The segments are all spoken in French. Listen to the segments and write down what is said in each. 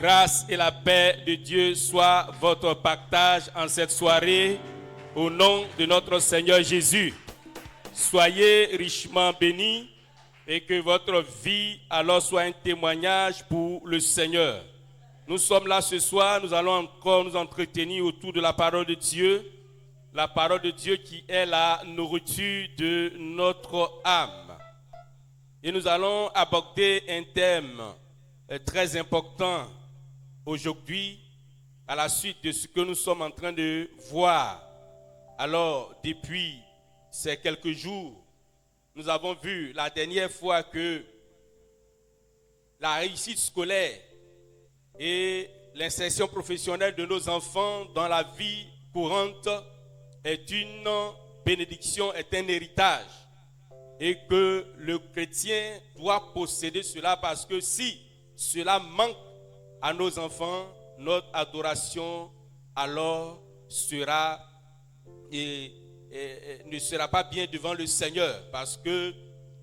Grâce et la paix de Dieu soient votre partage en cette soirée au nom de notre Seigneur Jésus. Soyez richement bénis et que votre vie alors soit un témoignage pour le Seigneur. Nous sommes là ce soir, nous allons encore nous entretenir autour de la parole de Dieu. La parole de Dieu qui est la nourriture de notre âme. Et nous allons aborder un thème très important aujourd'hui, à la suite de ce que nous sommes en train de voir. Alors, depuis ces quelques jours, nous avons vu la dernière fois que la réussite scolaire et l'insertion professionnelle de nos enfants dans la vie courante est une bénédiction, est un héritage. Et que le chrétien doit posséder cela parce que si cela manque à nos enfants, notre adoration alors sera ne sera pas bien devant le Seigneur parce que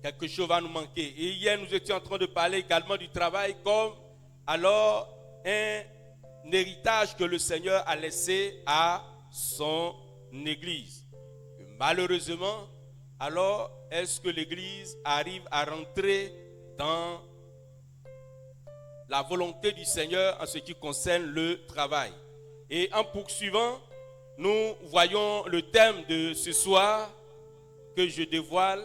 quelque chose va nous manquer. Et hier, nous étions en train de parler également du travail comme alors un héritage que le Seigneur a laissé à son Église. Et malheureusement, alors est-ce que l'Église arrive à rentrer dans la volonté du Seigneur en ce qui concerne le travail? Et en poursuivant, nous voyons le thème de ce soir que je dévoile: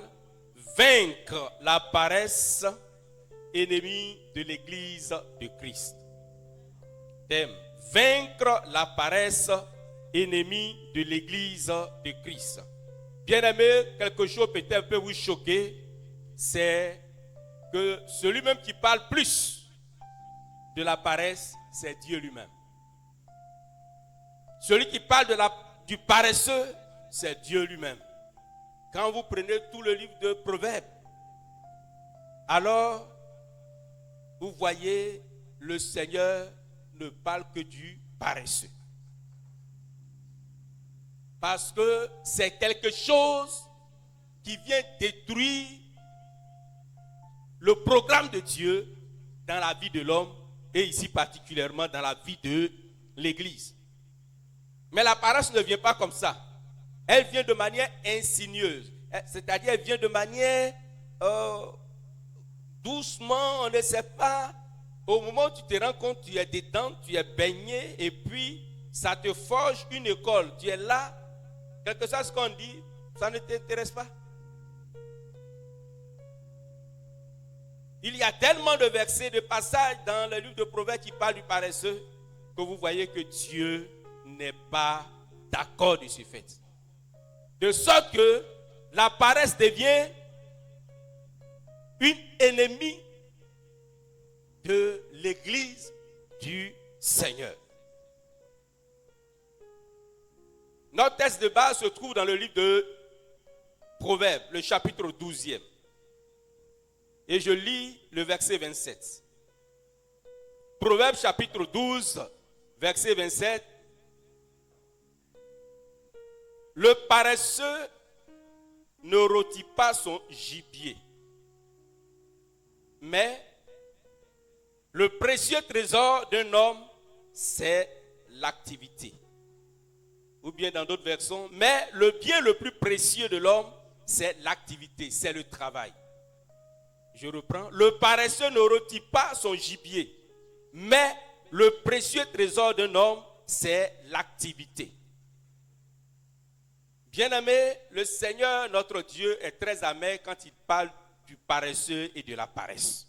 vaincre la paresse, ennemie de l'Église de Christ. Thème: vaincre la paresse, ennemie de l'Église de Christ. Bien-aimé, quelque chose peut-être peut vous choquer, c'est que celui même qui parle plus de la paresse, c'est Dieu lui-même. Celui qui parle du paresseux, c'est Dieu lui-même. Quand vous prenez tout le livre de Proverbes, alors vous voyez le Seigneur ne parle que du paresseux. Parce que c'est quelque chose qui vient détruire le programme de Dieu dans la vie de l'homme et ici particulièrement dans la vie de l'Église. Mais la paresse ne vient pas comme ça. Elle vient de manière insinueuse. C'est-à-dire elle vient de manière doucement, on ne sait pas. Au moment où tu te rends compte, tu es dedans, tu es baigné et puis ça te forge une école. Tu es là. Quelque chose qu'on dit, ça ne t'intéresse pas. Il y a tellement de versets, de passages dans le livre de Proverbes qui parlent du paresseux que vous voyez que Dieu n'est pas d'accord de ce fait. De sorte que la paresse devient une ennemie de l'Église du Seigneur. Notre texte de base se trouve dans le livre de Proverbes, le chapitre 12e. Et je lis le verset 27. Proverbes chapitre 12, verset 27. Le paresseux ne rôtit pas son gibier, mais le précieux trésor d'un homme, c'est l'activité. Ou bien dans d'autres versions, mais le bien le plus précieux de l'homme, c'est l'activité, c'est le travail. Je reprends. Le paresseux ne rôtit pas son gibier, mais le précieux trésor d'un homme, c'est l'activité. Bien-aimé, le Seigneur, notre Dieu, est très amer quand il parle du paresseux et de la paresse.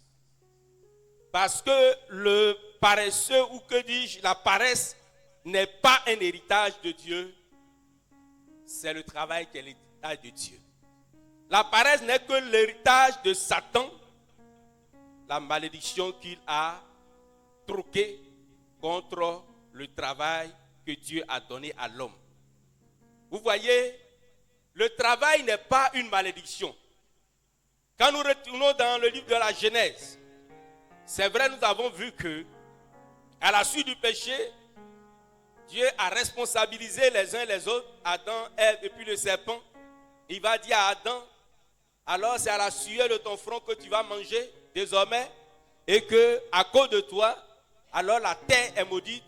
Parce que le paresseux, ou que dis-je, la paresse, n'est pas un héritage de Dieu, c'est le travail qui est l'héritage de Dieu. La paresse n'est que l'héritage de Satan, la malédiction qu'il a troquée contre le travail que Dieu a donné à l'homme. Vous voyez, le travail n'est pas une malédiction. Quand nous retournons dans le livre de la Genèse, c'est vrai, nous avons vu que, à la suite du péché, Dieu a responsabilisé les uns les autres, Adam, Ève et puis le serpent. Il va dire à Adam, alors c'est à la sueur de ton front que tu vas manger désormais, et que à cause de toi, alors la terre est maudite,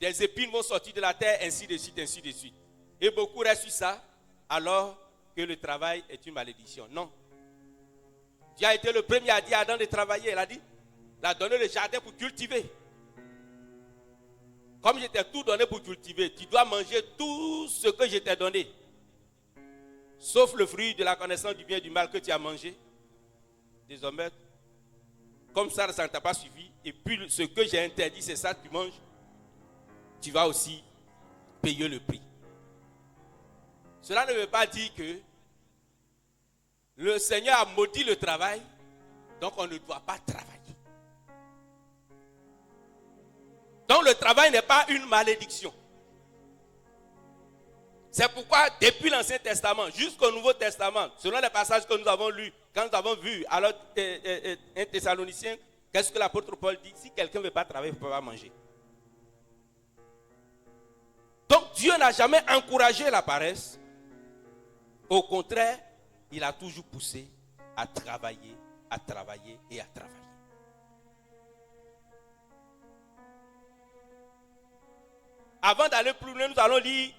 des épines vont sortir de la terre, ainsi de suite, ainsi de suite. Et beaucoup restent sur ça, alors que le travail est une malédiction. Non. Dieu a été le premier à dire à Adam de travailler. Il a donné le jardin pour cultiver. Comme je t'ai tout donné pour cultiver, tu dois manger tout ce que je t'ai donné. Sauf le fruit de la connaissance du bien et du mal que tu as mangé. Désormais, comme ça ne t'a pas suffi. Et puis ce que j'ai interdit, c'est ça que tu manges. Tu vas aussi payer le prix. Cela ne veut pas dire que le Seigneur a maudit le travail, donc on ne doit pas travailler. Donc le travail n'est pas une malédiction. C'est pourquoi depuis l'Ancien Testament jusqu'au Nouveau Testament, selon les passages que nous avons lus, quand nous avons vu alors un Thessalonicien, qu'est-ce que l'apôtre Paul dit? Si quelqu'un ne veut pas travailler, il ne peut pas manger. Donc Dieu n'a jamais encouragé la paresse. Au contraire, il a toujours poussé à travailler et à travailler. Avant d'aller plus loin, nous allons lire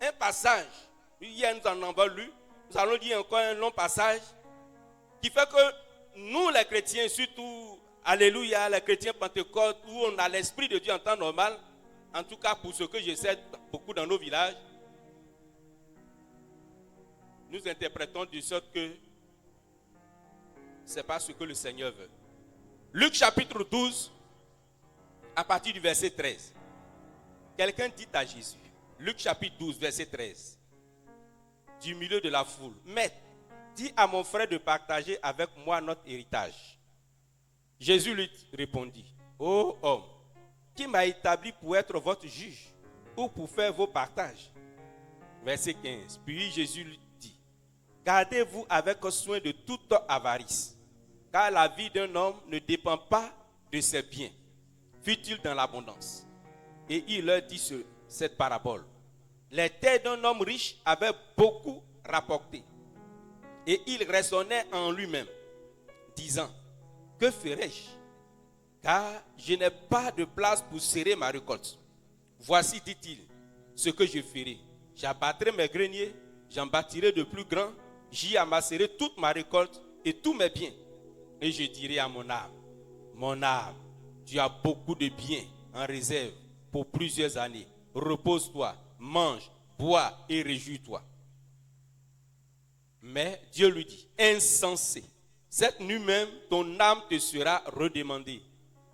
un passage. Hier, nous en avons lu. Nous allons lire encore un long passage qui fait que nous, les chrétiens, surtout, alléluia, les chrétiens Pentecôte, où on a l'Esprit de Dieu en temps normal, en tout cas pour ce que je sais, beaucoup dans nos villages, nous interprétons de sorte que ce n'est pas ce que le Seigneur veut. Luc chapitre 12, à partir du verset 13. Quelqu'un dit à Jésus, Luc chapitre 12, verset 13, du milieu de la foule, Maître, dis à mon frère de partager avec moi notre héritage. Jésus lui répondit, ô homme, qui m'a établi pour être votre juge ou pour faire vos partages? Verset 15. Puis Jésus lui dit, gardez-vous avec soin de toute avarice, car la vie d'un homme ne dépend pas de ses biens, fut-il dans l'abondance. Et il leur dit cette parabole. Les terres d'un homme riche avaient beaucoup rapporté. Et il raisonnait en lui-même, disant, que ferai-je? Car je n'ai pas de place pour serrer ma récolte. Voici, dit-il, ce que je ferai. J'abattrai mes greniers, j'en bâtirai de plus grands, j'y amasserai toute ma récolte et tous mes biens. Et je dirai à mon âme, tu as beaucoup de biens en réserve pour plusieurs années. Repose-toi, mange, bois et réjouis-toi. Mais Dieu lui dit, insensé, cette nuit même, ton âme te sera redemandée.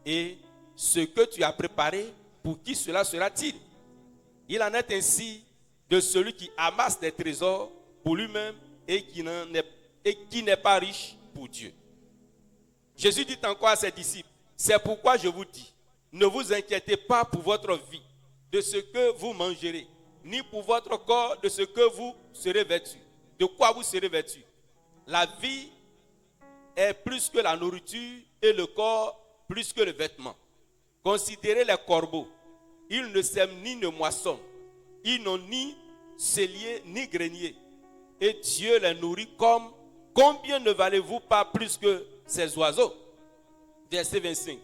Et ce que tu as préparé, pour qui cela sera-t-il? Il en est ainsi de celui qui amasse des trésors pour lui-même et qui n'est pas riche pour Dieu. Jésus dit encore à ses disciples, c'est pourquoi je vous dis, ne vous inquiétez pas pour votre vie, de ce que vous mangerez, ni pour votre corps, de ce que vous serez vêtus. De quoi vous serez vêtus? La vie est plus que la nourriture et le corps plus que le vêtement. Considérez les corbeaux. Ils ne sèment ni ne moissonnent. Ils n'ont ni cellier ni grenier. Et Dieu les nourrit comme combien ne valez-vous pas plus que ces oiseaux? Verset 25.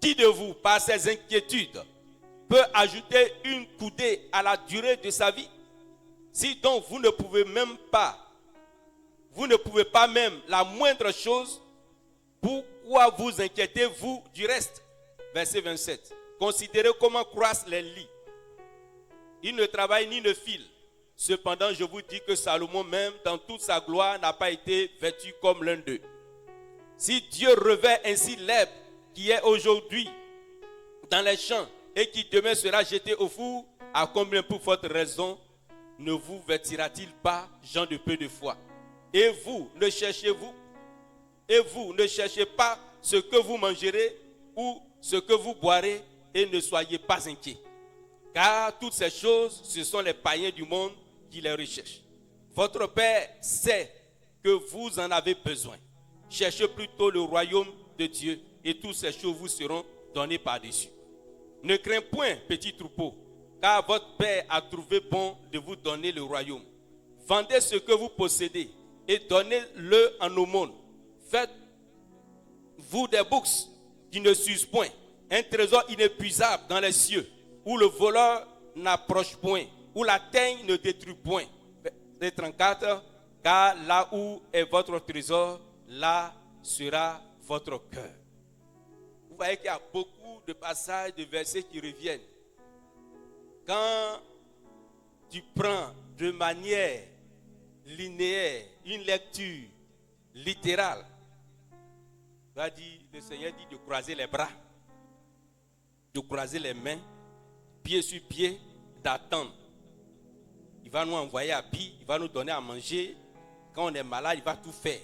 Qui de vous, par ses inquiétudes, peut ajouter une coudée à la durée de sa vie? Si donc vous ne pouvez pas même la moindre chose, pourquoi vous inquiétez-vous du reste? Verset 27. Considérez comment croissent les lits. Ils ne travaillent ni ne filent. Cependant, je vous dis que Salomon même, dans toute sa gloire, n'a pas été vêtu comme l'un d'eux. Si Dieu revêt ainsi l'herbe qui est aujourd'hui dans les champs et qui demain sera jetée au four, à combien pour votre raison ne vous vêtira-t-il pas, gens de peu de foi? Et vous ne cherchez pas ce que vous mangerez ou ce que vous boirez, et ne soyez pas inquiets. Car toutes ces choses, ce sont les païens du monde qui les recherchent. Votre Père sait que vous en avez besoin. Cherchez plutôt le royaume de Dieu, et toutes ces choses vous seront données par-dessus. Ne crains point, petit troupeau, car votre Père a trouvé bon de vous donner le royaume. Vendez ce que vous possédez et donnez-le en aumône. Faites-vous des bourses qui ne s'use point, un trésor inépuisable dans les cieux, où le voleur n'approche point, où la teigne ne détruit point. Verset 34, car là où est votre trésor, là sera votre cœur. Vous voyez qu'il y a beaucoup de passages, de versets qui reviennent. Quand tu prends de manière linéaire une lecture littérale, le Seigneur dit de croiser les bras, de croiser les mains, pied sur pied, d'attendre. Il va nous envoyer à pied, il va nous donner à manger. Quand on est malade, il va tout faire.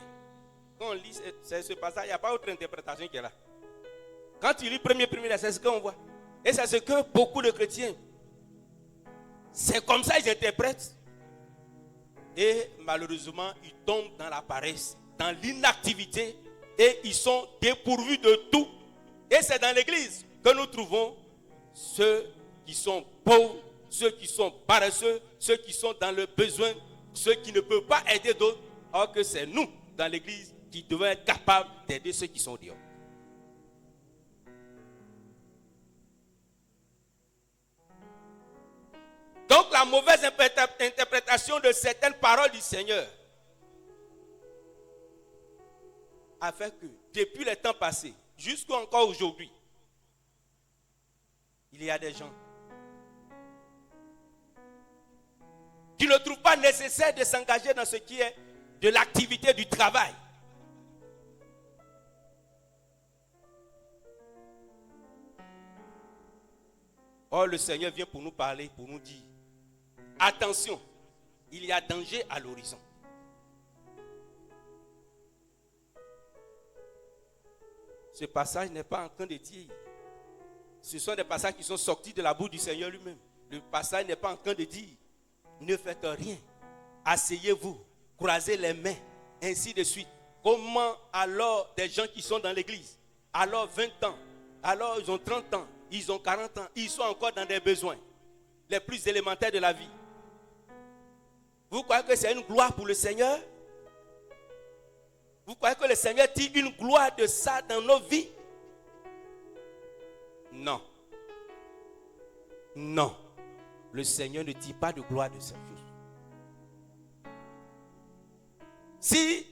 Quand on lit ce passage, il n'y a pas autre interprétation qui est là. Quand tu lis premier verset, c'est ce qu'on voit. Et c'est ce que beaucoup de chrétiens, c'est comme ça qu'ils interprètent. Et malheureusement, ils tombent dans la paresse, dans l'inactivité, et ils sont dépourvus de tout. Et c'est dans l'église que nous trouvons ceux qui sont pauvres, ceux qui sont paresseux, ceux qui sont dans le besoin, ceux qui ne peuvent pas aider d'autres, alors que c'est nous, dans l'église, qui devons être capables d'aider ceux qui sont dehors. Donc la mauvaise interprétation de certaines paroles du Seigneur a fait que depuis les temps passés, jusqu'à encore aujourd'hui, il y a des gens qui ne trouvent pas nécessaire de s'engager dans ce qui est de l'activité du travail. Or, le Seigneur vient pour nous parler, pour nous dire, attention, il y a danger à l'horizon. Ce passage n'est pas en train de dire, ce sont des passages qui sont sortis de la bouche du Seigneur lui-même. Le passage n'est pas en train de dire, ne faites rien, asseyez-vous, croisez les mains, ainsi de suite. Comment alors des gens qui sont dans l'église, alors 20 ans, alors ils ont 30 ans, ils ont 40 ans, ils sont encore dans des besoins les plus élémentaires de la vie. Vous croyez que c'est une gloire pour le Seigneur? Vous croyez que le Seigneur tire une gloire de ça dans nos vies? Non. Non. Le Seigneur ne tire pas de gloire de cette chose. Si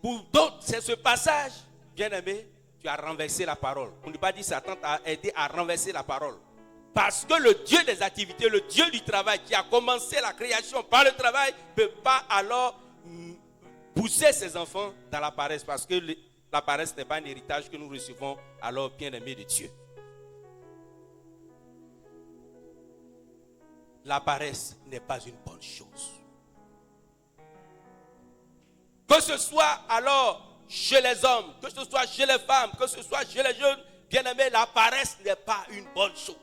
pour d'autres c'est ce passage, bien aimé, tu as renversé la parole. On ne peut pas dire Satan t'a aidé à renverser la parole. Parce que le Dieu des activités, le Dieu du travail qui a commencé la création par le travail, ne peut pas alors pousser ses enfants dans la paresse. Parce que la paresse n'est pas un héritage que nous recevons alors bien aimé de Dieu. La paresse n'est pas une bonne chose. Que ce soit alors chez les hommes, que ce soit chez les femmes, que ce soit chez les jeunes, bien aimés, la paresse n'est pas une bonne chose.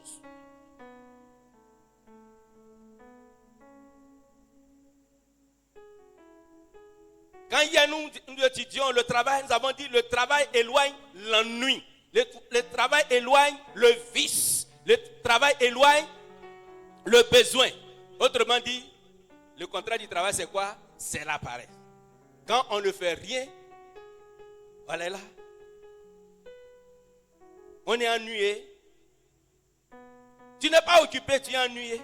Quand il y a nous étudions le travail, nous avons dit le travail éloigne l'ennui. Le travail éloigne le vice. Le travail éloigne le besoin. Autrement dit, le contraire du travail c'est quoi? C'est la paresse. Quand on ne fait rien, voilà là. On est ennuyé. Tu n'es pas occupé, tu es ennuyé.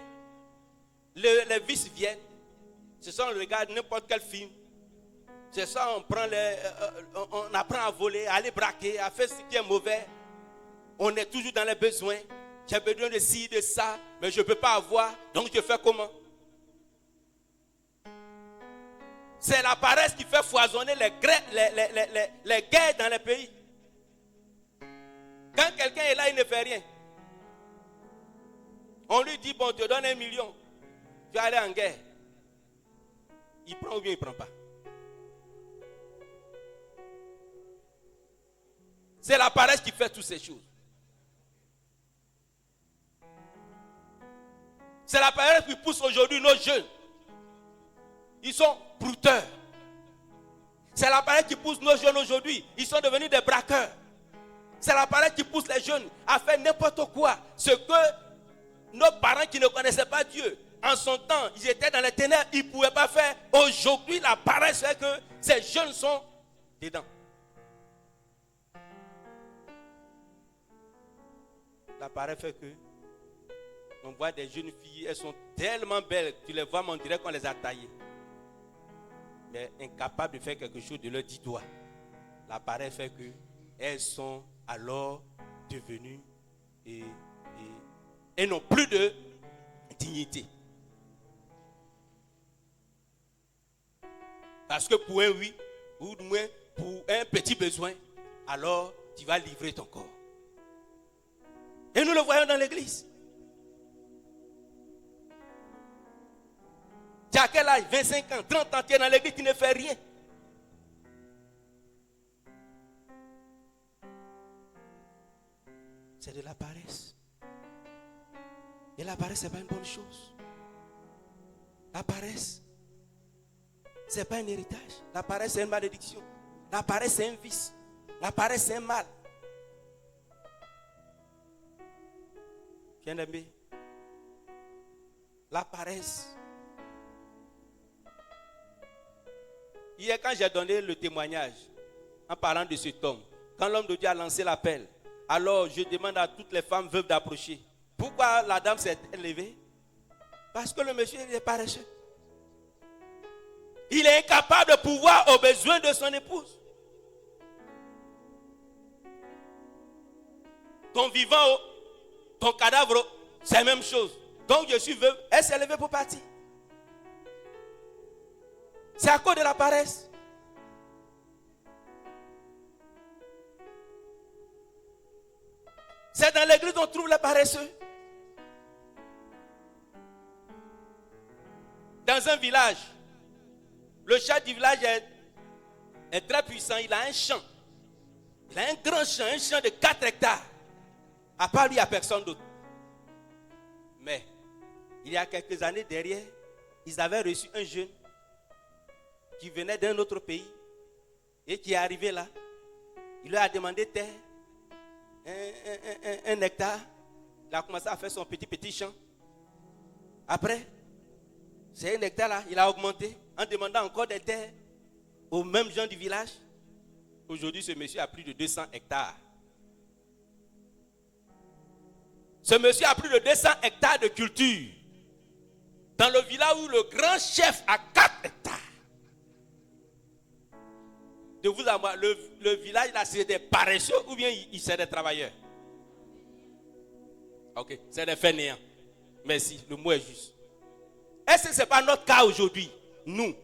Les vices viennent. C'est ça, on regarde n'importe quel film. C'est ça, on apprend à voler, à aller braquer, à faire ce qui est mauvais. On est toujours dans les besoins. J'ai besoin de ci, de ça, mais je ne peux pas avoir. Donc je fais comment? C'est la paresse qui fait foisonner les guerres dans les pays. Quand quelqu'un est là, il ne fait rien. On lui dit, bon, on te donne 1 million. Tu vas aller en guerre. Il prend ou bien il ne prend pas. C'est la paresse qui fait toutes ces choses. C'est la paresse qui pousse aujourd'hui nos jeunes. Ils sont brouteurs. C'est la paresse qui pousse nos jeunes aujourd'hui. Ils sont devenus des braqueurs. C'est la paresse qui pousse les jeunes à faire n'importe quoi. Ce que nos parents qui ne connaissaient pas Dieu, en son temps, ils étaient dans les ténèbres, ils ne pouvaient pas faire. Aujourd'hui, la paresse fait que ces jeunes sont dedans. la paresse fait que on voit des jeunes filles, elles sont tellement belles, tu les vois, mais on dirait qu'on les a taillées. Mais incapables de faire quelque chose de leurs 10 doigts. La paresse fait que elles sont alors devenues et n'ont plus de dignité. Parce que pour un oui, ou du moins pour un petit besoin, alors tu vas livrer ton corps. Et nous le voyons dans l'église. Tu as quel âge? 25 ans, 30 ans, tu es dans l'église, tu ne fais rien. C'est de la paresse. Et la paresse, ce n'est pas une bonne chose. La paresse, ce n'est pas un héritage. La paresse, c'est une malédiction. La paresse, c'est un vice. La paresse, c'est un mal. Bien-aimé, la paresse. Hier, quand j'ai donné le témoignage, en parlant de cet homme, quand l'homme de Dieu a lancé l'appel, alors je demande à toutes les femmes veuves d'approcher. Pourquoi la dame s'est levée? Parce que le monsieur est paresseux. Il est incapable de pouvoir aux besoins de son épouse. Ton vivant, ton cadavre, c'est la même chose. Donc je suis veuve, elle s'est levée pour partir. C'est à cause de la paresse. C'est dans l'église qu'on trouve les paresseux. Dans un village, le chef du village est très puissant. Il a un champ. Il a un grand champ, un champ de 4 hectares. À part lui, il n'y a personne d'autre. Mais, il y a quelques années derrière, ils avaient reçu un jeune qui venait d'un autre pays et qui est arrivé là. Il leur a demandé terre, un hectare. Il a commencé à faire son petit champ. Après, c'est un hectare là, il a augmenté en demandant encore des terres aux mêmes gens du village. Aujourd'hui, ce monsieur a plus de 200 hectares. Ce monsieur a plus de 200 hectares de culture. Dans le village où le grand chef a 4 hectares. De vous à moi, le village là, c'est des paresseux ou bien c'est des travailleurs? Ok, c'est des fainéants. Merci, le mot est juste. Est-ce que ce n'est pas notre cas aujourd'hui? Nous.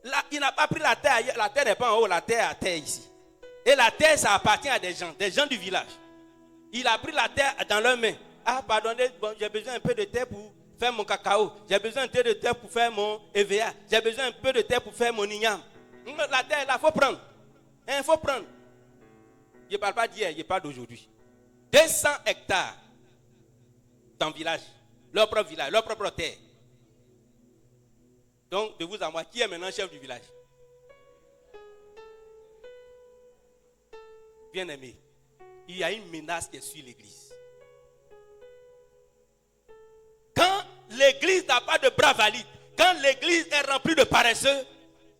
Là, il n'a pas pris la terre ailleurs. La terre n'est pas en haut, la terre est à terre ici. Et la terre, ça appartient à des gens du village. Il a pris la terre dans leurs mains. Ah, pardonnez, bon, j'ai besoin un peu de terre pour faire mon cacao. J'ai besoin un peu de terre pour faire mon EVA. J'ai besoin un peu de terre pour faire mon igname. La terre, là, il faut prendre. Il faut prendre. Je ne parle pas d'hier, je parle d'aujourd'hui. 200 hectares dans le village. Leur propre village, leur propre terre. Donc, de vous à moi, qui est maintenant chef du village? Bien-aimé, il y a une menace qui est sur l'église. Quand l'église n'a pas de bras valides, quand l'église est remplie de paresseux,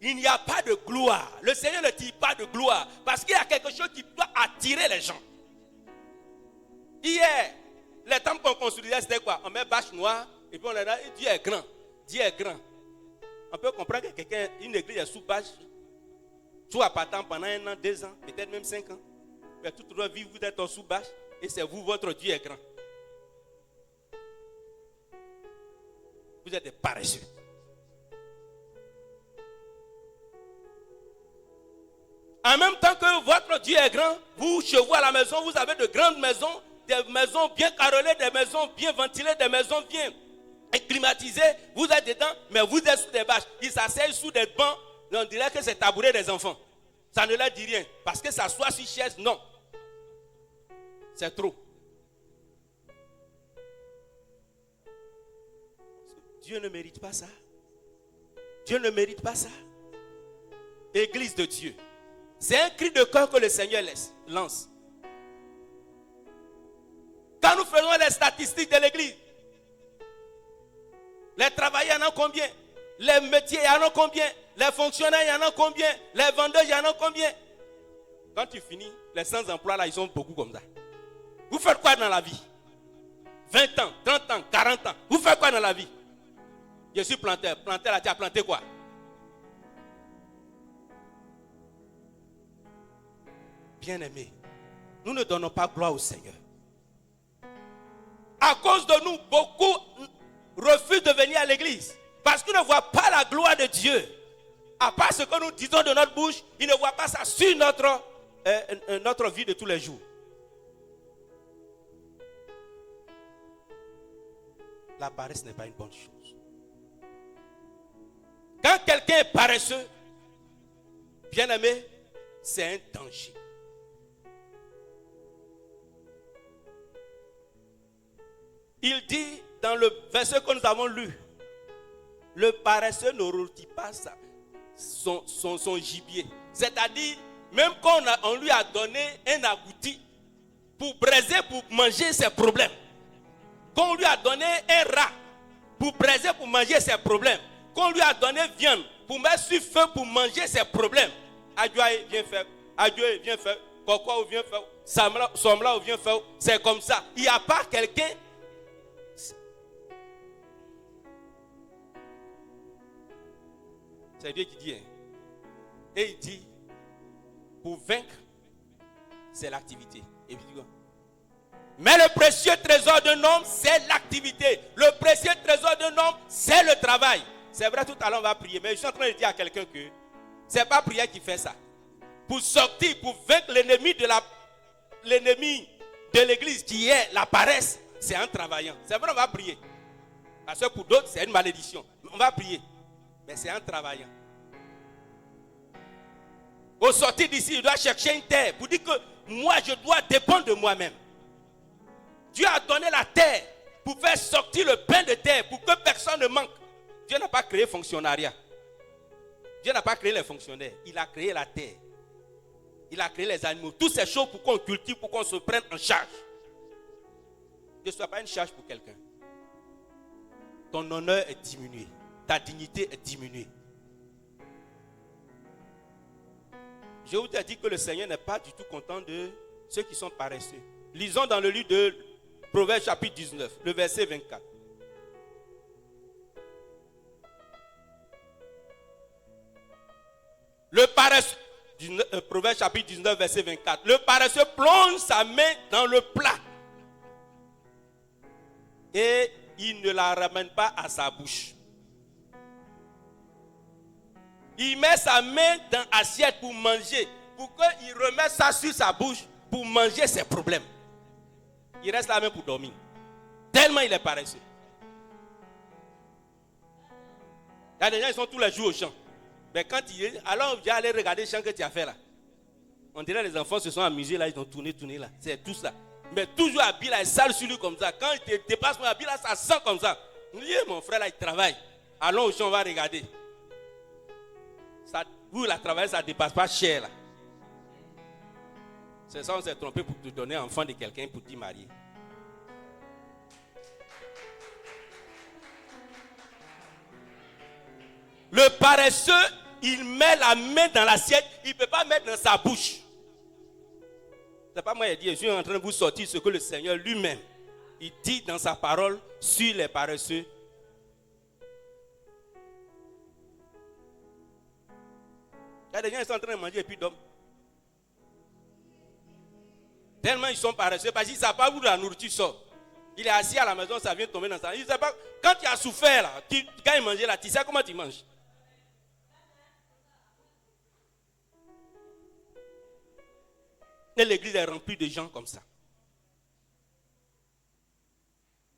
il n'y a pas de gloire. Le Seigneur ne dit pas de gloire parce qu'il y a quelque chose qui doit attirer les gens. Hier, les temples qu'on construisait, c'était quoi? On met bâche noire et puis on a dit Dieu est grand. Dieu est grand. On peut comprendre que une église est sous bâche, sous appartement pendant 1 an, 2 ans, peut-être même 5 ans. Mais toute votre vie, vous êtes en sous bâche et c'est vous, votre Dieu est grand. Vous êtes des paresseux. En même temps que votre Dieu est grand, vous, chez vous à la maison, vous avez de grandes maisons, des maisons bien carrelées, des maisons bien ventilées, des maisons bien climatisées. Vous êtes dedans, mais vous êtes sous des bâches. Ils s'asseyent sous des bancs, on dirait que c'est tabouret des enfants. Ça ne leur dit rien. Parce que ça soit sur chaise, non. C'est trop. Dieu ne mérite pas ça. Dieu ne mérite pas ça. Église de Dieu. C'est un cri de cœur que le Seigneur lance. Quand nous faisons les statistiques de l'église, les travailleurs y en ont combien? Les métiers y en ont combien? Les fonctionnaires y en ont combien? Les vendeurs y en ont combien? Quand tu finis, les sans-emploi là, ils sont beaucoup comme ça. Vous faites quoi dans la vie? 20 ans, 30 ans, 40 ans. Vous faites quoi dans la vie? Je suis planteur. Planteur là, tu as planté quoi? Bien-aimés, nous ne donnons pas gloire au Seigneur. À cause de nous, beaucoup refusent de venir à l'église. Parce qu'ils ne voient pas la gloire de Dieu. À part ce que nous disons de notre bouche, ils ne voient pas ça sur notre vie de tous les jours. La paresse n'est pas une bonne chose. Quand quelqu'un est paresseux, bien-aimé, c'est un danger. Il dit dans le verset que nous avons lu, le paresseux ne rôtit pas son gibier. C'est-à-dire, même quand on lui a donné un agouti pour braiser, pour manger ses problèmes. Quand on lui a donné un rat pour braiser, pour manger ses problèmes. Quand on lui a donné viande pour mettre sur feu pour manger ses problèmes. Adieu, viens faire. Adieu, viens faire. Coco, viens faire. Somla, viens faire. C'est comme ça. Il n'y a pas quelqu'un. C'est Dieu qui dit. Hein. Et il dit, pour vaincre, c'est l'activité. Et puis, mais le précieux trésor d'un homme, c'est l'activité. Le précieux trésor d'un homme, c'est le travail. C'est vrai, tout à l'heure on va prier, mais je suis en train de dire à quelqu'un que ce n'est pas prière qui fait ça. Pour sortir, pour vaincre l'ennemi de l'église qui est la paresse, c'est en travaillant. C'est vrai, on va prier. Parce que pour d'autres, c'est une malédiction. On va prier. Mais c'est en travaillant. Au sortir d'ici, il doit chercher une terre pour dire que moi, je dois dépendre de moi-même. Dieu a donné la terre pour faire sortir le pain de terre, pour que personne ne manque. Dieu n'a pas créé fonctionnariat. Dieu n'a pas créé les fonctionnaires. Il a créé la terre. Il a créé les animaux. Toutes ces choses pour qu'on cultive, pour qu'on se prenne en charge. Ne sois pas une charge pour quelqu'un. Ton honneur est diminué. Ta dignité est diminuée. Je vous ai dit que le Seigneur n'est pas du tout content de ceux qui sont paresseux. Lisons dans le livre de Proverbes chapitre 19, le verset 24. Le paresseux, Proverbes chapitre 19, verset 24. Le paresseux plonge sa main dans le plat et il ne la ramène pas à sa bouche. Il met sa main dans l'assiette pour manger, pour qu'il remette ça sur sa bouche pour manger ses problèmes. Il reste là même pour dormir. Tellement il est paresseux. Il y a des gens qui sont tous les jours au champ. Mais quand il est, alors viens aller regarder le champ que tu as fait là. On dirait les enfants se sont amusés là, ils ont tourné là. C'est tout ça. Mais toujours habillé là, il sale sur lui comme ça. Quand il te dépasse mon habit là, ça sent comme ça. Mon frère là, il travaille. Allons au champ, on va regarder. Ça, vous, la travail, ça ne dépasse pas cher là. C'est ça, on s'est trompé pour te donner un enfant de quelqu'un pour t'y marier. Le paresseux, il met la main dans l'assiette, il ne peut pas mettre dans sa bouche. C'est pas moi qui ai dit, je suis en train de vous sortir ce que le Seigneur lui-même, il dit dans sa parole sur les paresseux. Il y a des gens qui sont en train de manger et puis dorment. Tellement ils sont paresseux parce qu'ils ne savent pas où la nourriture sort. Il est assis à la maison, ça vient tomber dans sa... Il ne sait pas, quand tu as souffert là, quand il mangeait là, tu sais comment tu manges. Et l'église est remplie de gens comme ça.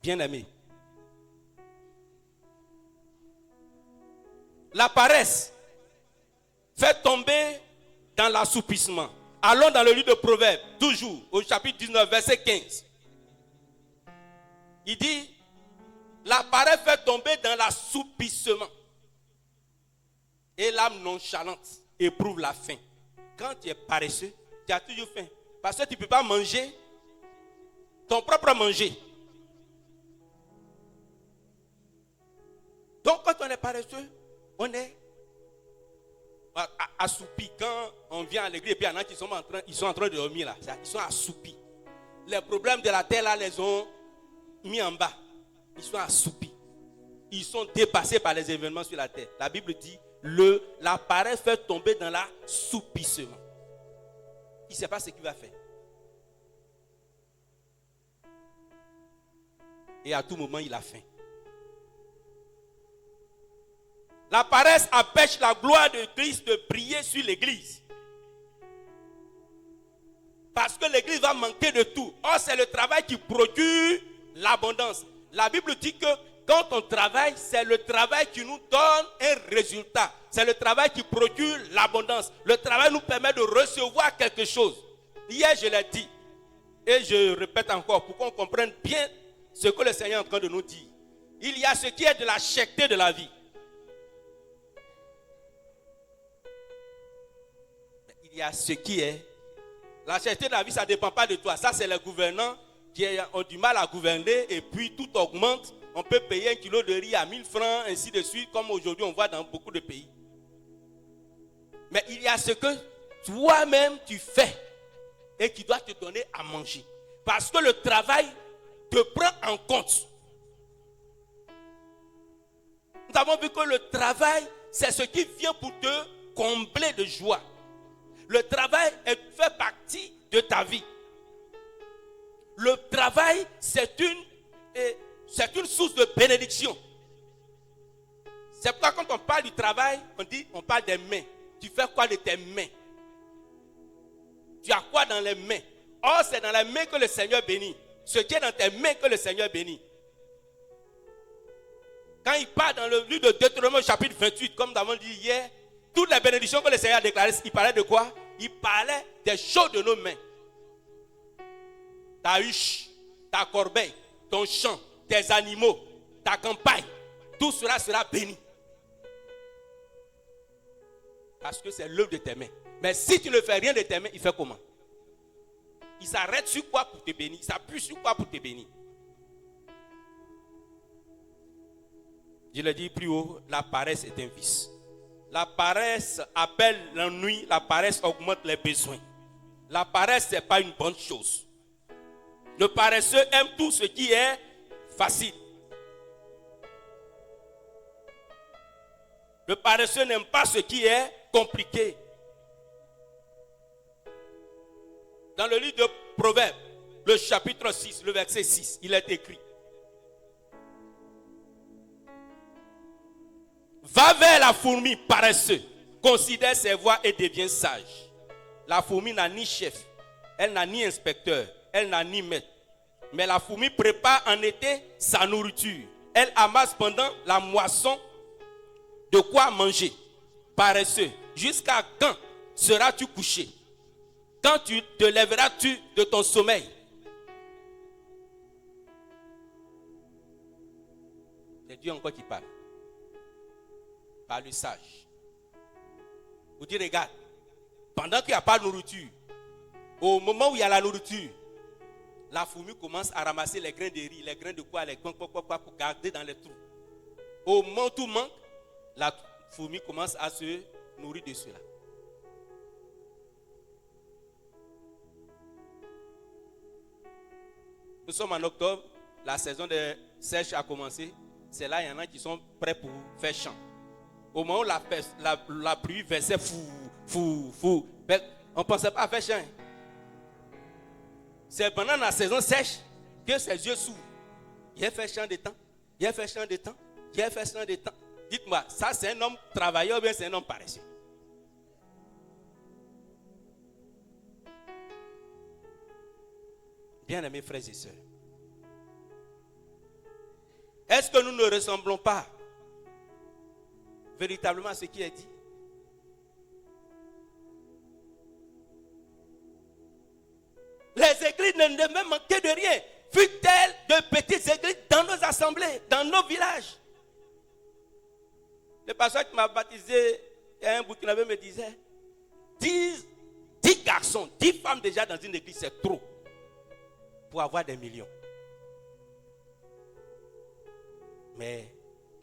Bien-aimés. La paresse fait tomber dans l'assoupissement. Allons dans le livre de Proverbes, toujours, au chapitre 19, verset 15. Il dit, la paresse fait tomber dans l'assoupissement. Et l'âme nonchalante éprouve la faim. Quand tu es paresseux, tu as toujours faim. Parce que tu ne peux pas manger ton propre manger. Donc quand on est paresseux, on est assoupis. Quand on vient à l'église et puis il y en a qui sont en train de dormir là. Ils sont assoupis. Les problèmes de la terre là les ont mis en bas. Ils sont assoupis. Ils sont dépassés par les événements sur la terre. La Bible dit, la paresse fait tomber dans l'assoupissement. Il ne sait pas ce qu'il va faire. Et à tout moment, il a faim. La paresse empêche la gloire de Christ de briller sur l'église. Parce que l'église va manquer de tout. Or, c'est le travail qui produit l'abondance. La Bible dit que quand on travaille, c'est le travail qui nous donne un résultat. C'est le travail qui produit l'abondance. Le travail nous permet de recevoir quelque chose. Hier, je l'ai dit. Et je répète encore pour qu'on comprenne bien ce que le Seigneur est en train de nous dire. Il y a ce qui est de la cherté de la vie. Il y a ce qui est. La cherté de la vie, ça ne dépend pas de toi. Ça, c'est les gouvernants qui ont du mal à gouverner et puis tout augmente. On peut payer 1 kilo de riz à 1000 francs, ainsi de suite, comme aujourd'hui on voit dans beaucoup de pays. Mais il y a ce que toi-même tu fais et qui doit te donner à manger. Parce que le travail te prend en compte. Nous avons vu que le travail, c'est ce qui vient pour te combler de joie. Le travail fait partie de ta vie. Le travail, c'est une source de bénédiction. C'est pourquoi quand on parle du travail, on parle des mains. Tu fais quoi de tes mains? Tu as quoi dans les mains? Or, c'est dans les mains que le Seigneur bénit. Ce qui est dans tes mains que le Seigneur bénit. Quand il parle dans le livre de Deutéronome chapitre 28, comme nous avons dit hier, toutes les bénédictions que le Seigneur a déclarées, il parlait de quoi? Il parlait des choses de nos mains. Ta huche, ta corbeille, ton champ, tes animaux, ta campagne, tout cela sera béni. Parce que c'est l'œuvre de tes mains. Mais si tu ne fais rien de tes mains, il fait comment? Il s'arrête sur quoi pour te bénir? Il s'appuie sur quoi pour te bénir? Je l'ai dit plus haut, la paresse est un vice. La paresse appelle l'ennui, la paresse augmente les besoins. La paresse, ce n'est pas une bonne chose. Le paresseux aime tout ce qui est facile. Le paresseux n'aime pas ce qui est compliqué. Dans le livre de Proverbes, le chapitre 6, le verset 6, il est écrit: va vers la fourmi paresseuse, considère ses voies et devient sage. La fourmi n'a ni chef, elle n'a ni inspecteur, elle n'a ni maître. Mais la fourmi prépare en été sa nourriture. Elle amasse pendant la moisson de quoi manger. Paresseux, jusqu'à quand seras-tu couché? Quand tu te lèveras-tu de ton sommeil? C'est Dieu encore qui parle. Par le sage. Vous dites, regarde, pendant qu'il n'y a pas de nourriture, au moment où il y a la nourriture, la fourmi commence à ramasser les grains de riz, les grains de quoi, les quoi pour garder dans les trous. Au moment où tout manque, la fourmi commence à se nourrir de cela. Nous sommes en octobre, la saison de sèche a commencé. C'est là, il y en a qui sont prêts pour faire champ. Au moment où la pluie versait fou. On ne pensait pas à faire champ. C'est pendant la saison sèche que ses yeux s'ouvrent. Il a fait champ de temps. Il a fait champ de temps. Il a fait champ de temps. Dites-moi, ça c'est un homme travailleur ou bien c'est un homme paresseux? Bien-aimés frères et sœurs, est-ce que nous ne ressemblons pas véritablement à ce qui est dit? Les églises ne devaient manquer de rien. Fut-elles de petites églises dans nos assemblées, dans nos villages. Le pasteur qui m'a baptisé, un Burkinabé me disait, 10 garçons, 10 femmes déjà dans une église, c'est trop pour avoir des millions. Mais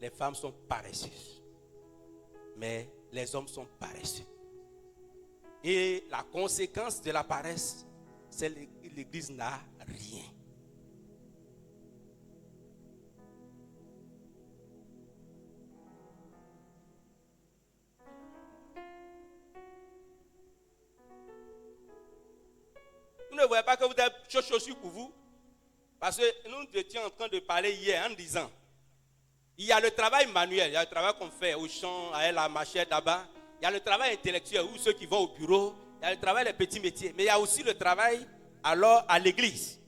les femmes sont paresseuses. Mais les hommes sont paresseux. Et la conséquence de la paresse, c'est que l'église n'a rien. Vous ne voyez pas que vous avez chaussures pour vous? Parce que nous étions en train de parler hier en disant, il y a le travail manuel, il y a le travail qu'on fait au champ, à la machette là-bas. Il y a le travail intellectuel, ou ceux qui vont au bureau. Il y a le travail des petits métiers. Mais il y a aussi le travail alors à l'église.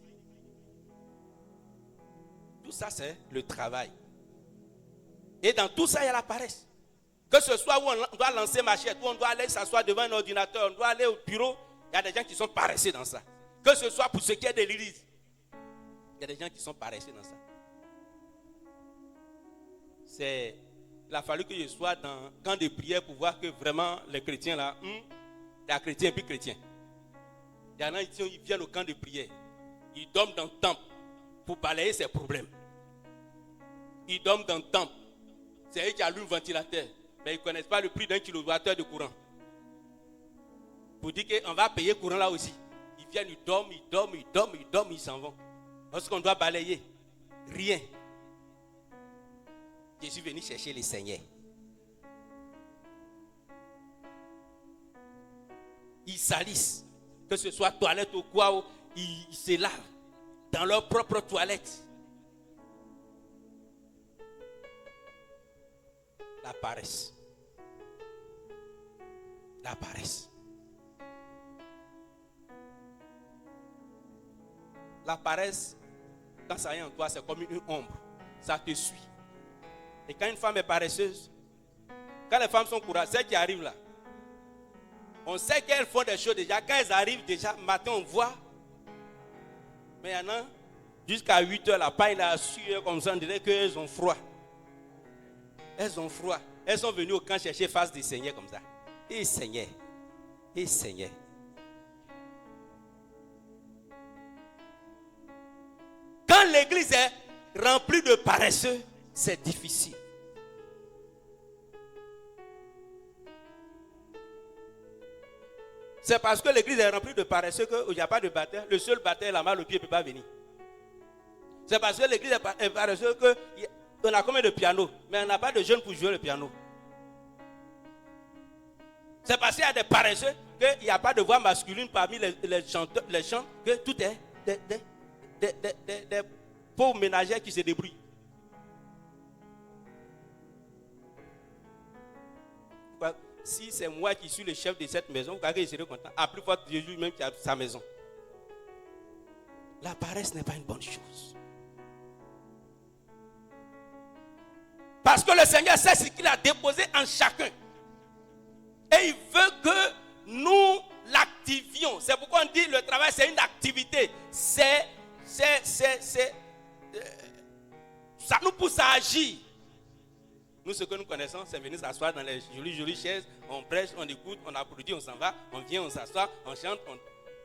Tout ça, c'est le travail. Et dans tout ça, il y a la paresse. Que ce soit où on doit lancer machette, où on doit aller s'asseoir devant un ordinateur, on doit aller au bureau, il y a des gens qui sont paresseux dans ça. Que ce soit pour ce qui est de l'église, il y a des gens qui sont paresseux dans ça. Il a fallu que je sois dans un camp de prière pour voir que vraiment les chrétiens là, il y a chrétiens et puis chrétiens. Il y en a qui viennent au camp de prière. Ils dorment dans le temple pour balayer ses problèmes. Ils dorment dans le temple. C'est eux qui allument le ventilateur. Mais ils ne connaissent pas le prix d'un kilowattheure de courant. Pour dire qu'on va payer courant là aussi. Ils viennent, ils dorment, ils s'en vont. Lorsqu'on doit balayer, rien. Je suis venu chercher les seigneurs. Ils salissent. Que ce soit toilette ou quoi, ils se lavent dans leur propre toilette. La paresse. La paresse. La paresse, quand ça vient en toi, c'est comme une ombre. Ça te suit. Et quand une femme est paresseuse, quand les femmes sont courageuses, celles qui arrivent là, on sait qu'elles font des choses déjà. Quand elles arrivent déjà, matin on voit. Mais il y en a, jusqu'à 8 heures, la paille là, sueur comme ça, on dirait qu'elles ont froid. Elles ont froid. Elles sont venues au camp chercher face des seigneurs comme ça. Et Seigneur. Et Seigneur. Quand l'église est remplie de paresseux, c'est difficile. C'est parce que l'église est remplie de paresseux qu'il n'y a pas de batteur. Le seul batteur, la main, le pied ne peut pas venir. C'est parce que l'église est paresseuse qu'on a combien de pianos, mais on n'a pas de jeunes pour jouer le piano. C'est parce qu'il y a des paresseux qu'il n'y a pas de voix masculine parmi les chanteurs, les chants, que tout est des pauvres ménagères qui se débrouillent. Si c'est moi qui suis le chef de cette maison, vous croyez que je serai content. À plus forte Jésus même qui a sa maison. La paresse n'est pas une bonne chose. Parce que le Seigneur sait ce qu'il a déposé en chacun. Et il veut que nous l'activions. C'est pourquoi on dit le travail c'est une activité. Ça nous pousse à agir. Nous, ce que nous connaissons, c'est venir s'asseoir dans les jolies chaises, on prêche, on écoute, on applaudit, on s'en va, on vient, on s'assoit, on chante.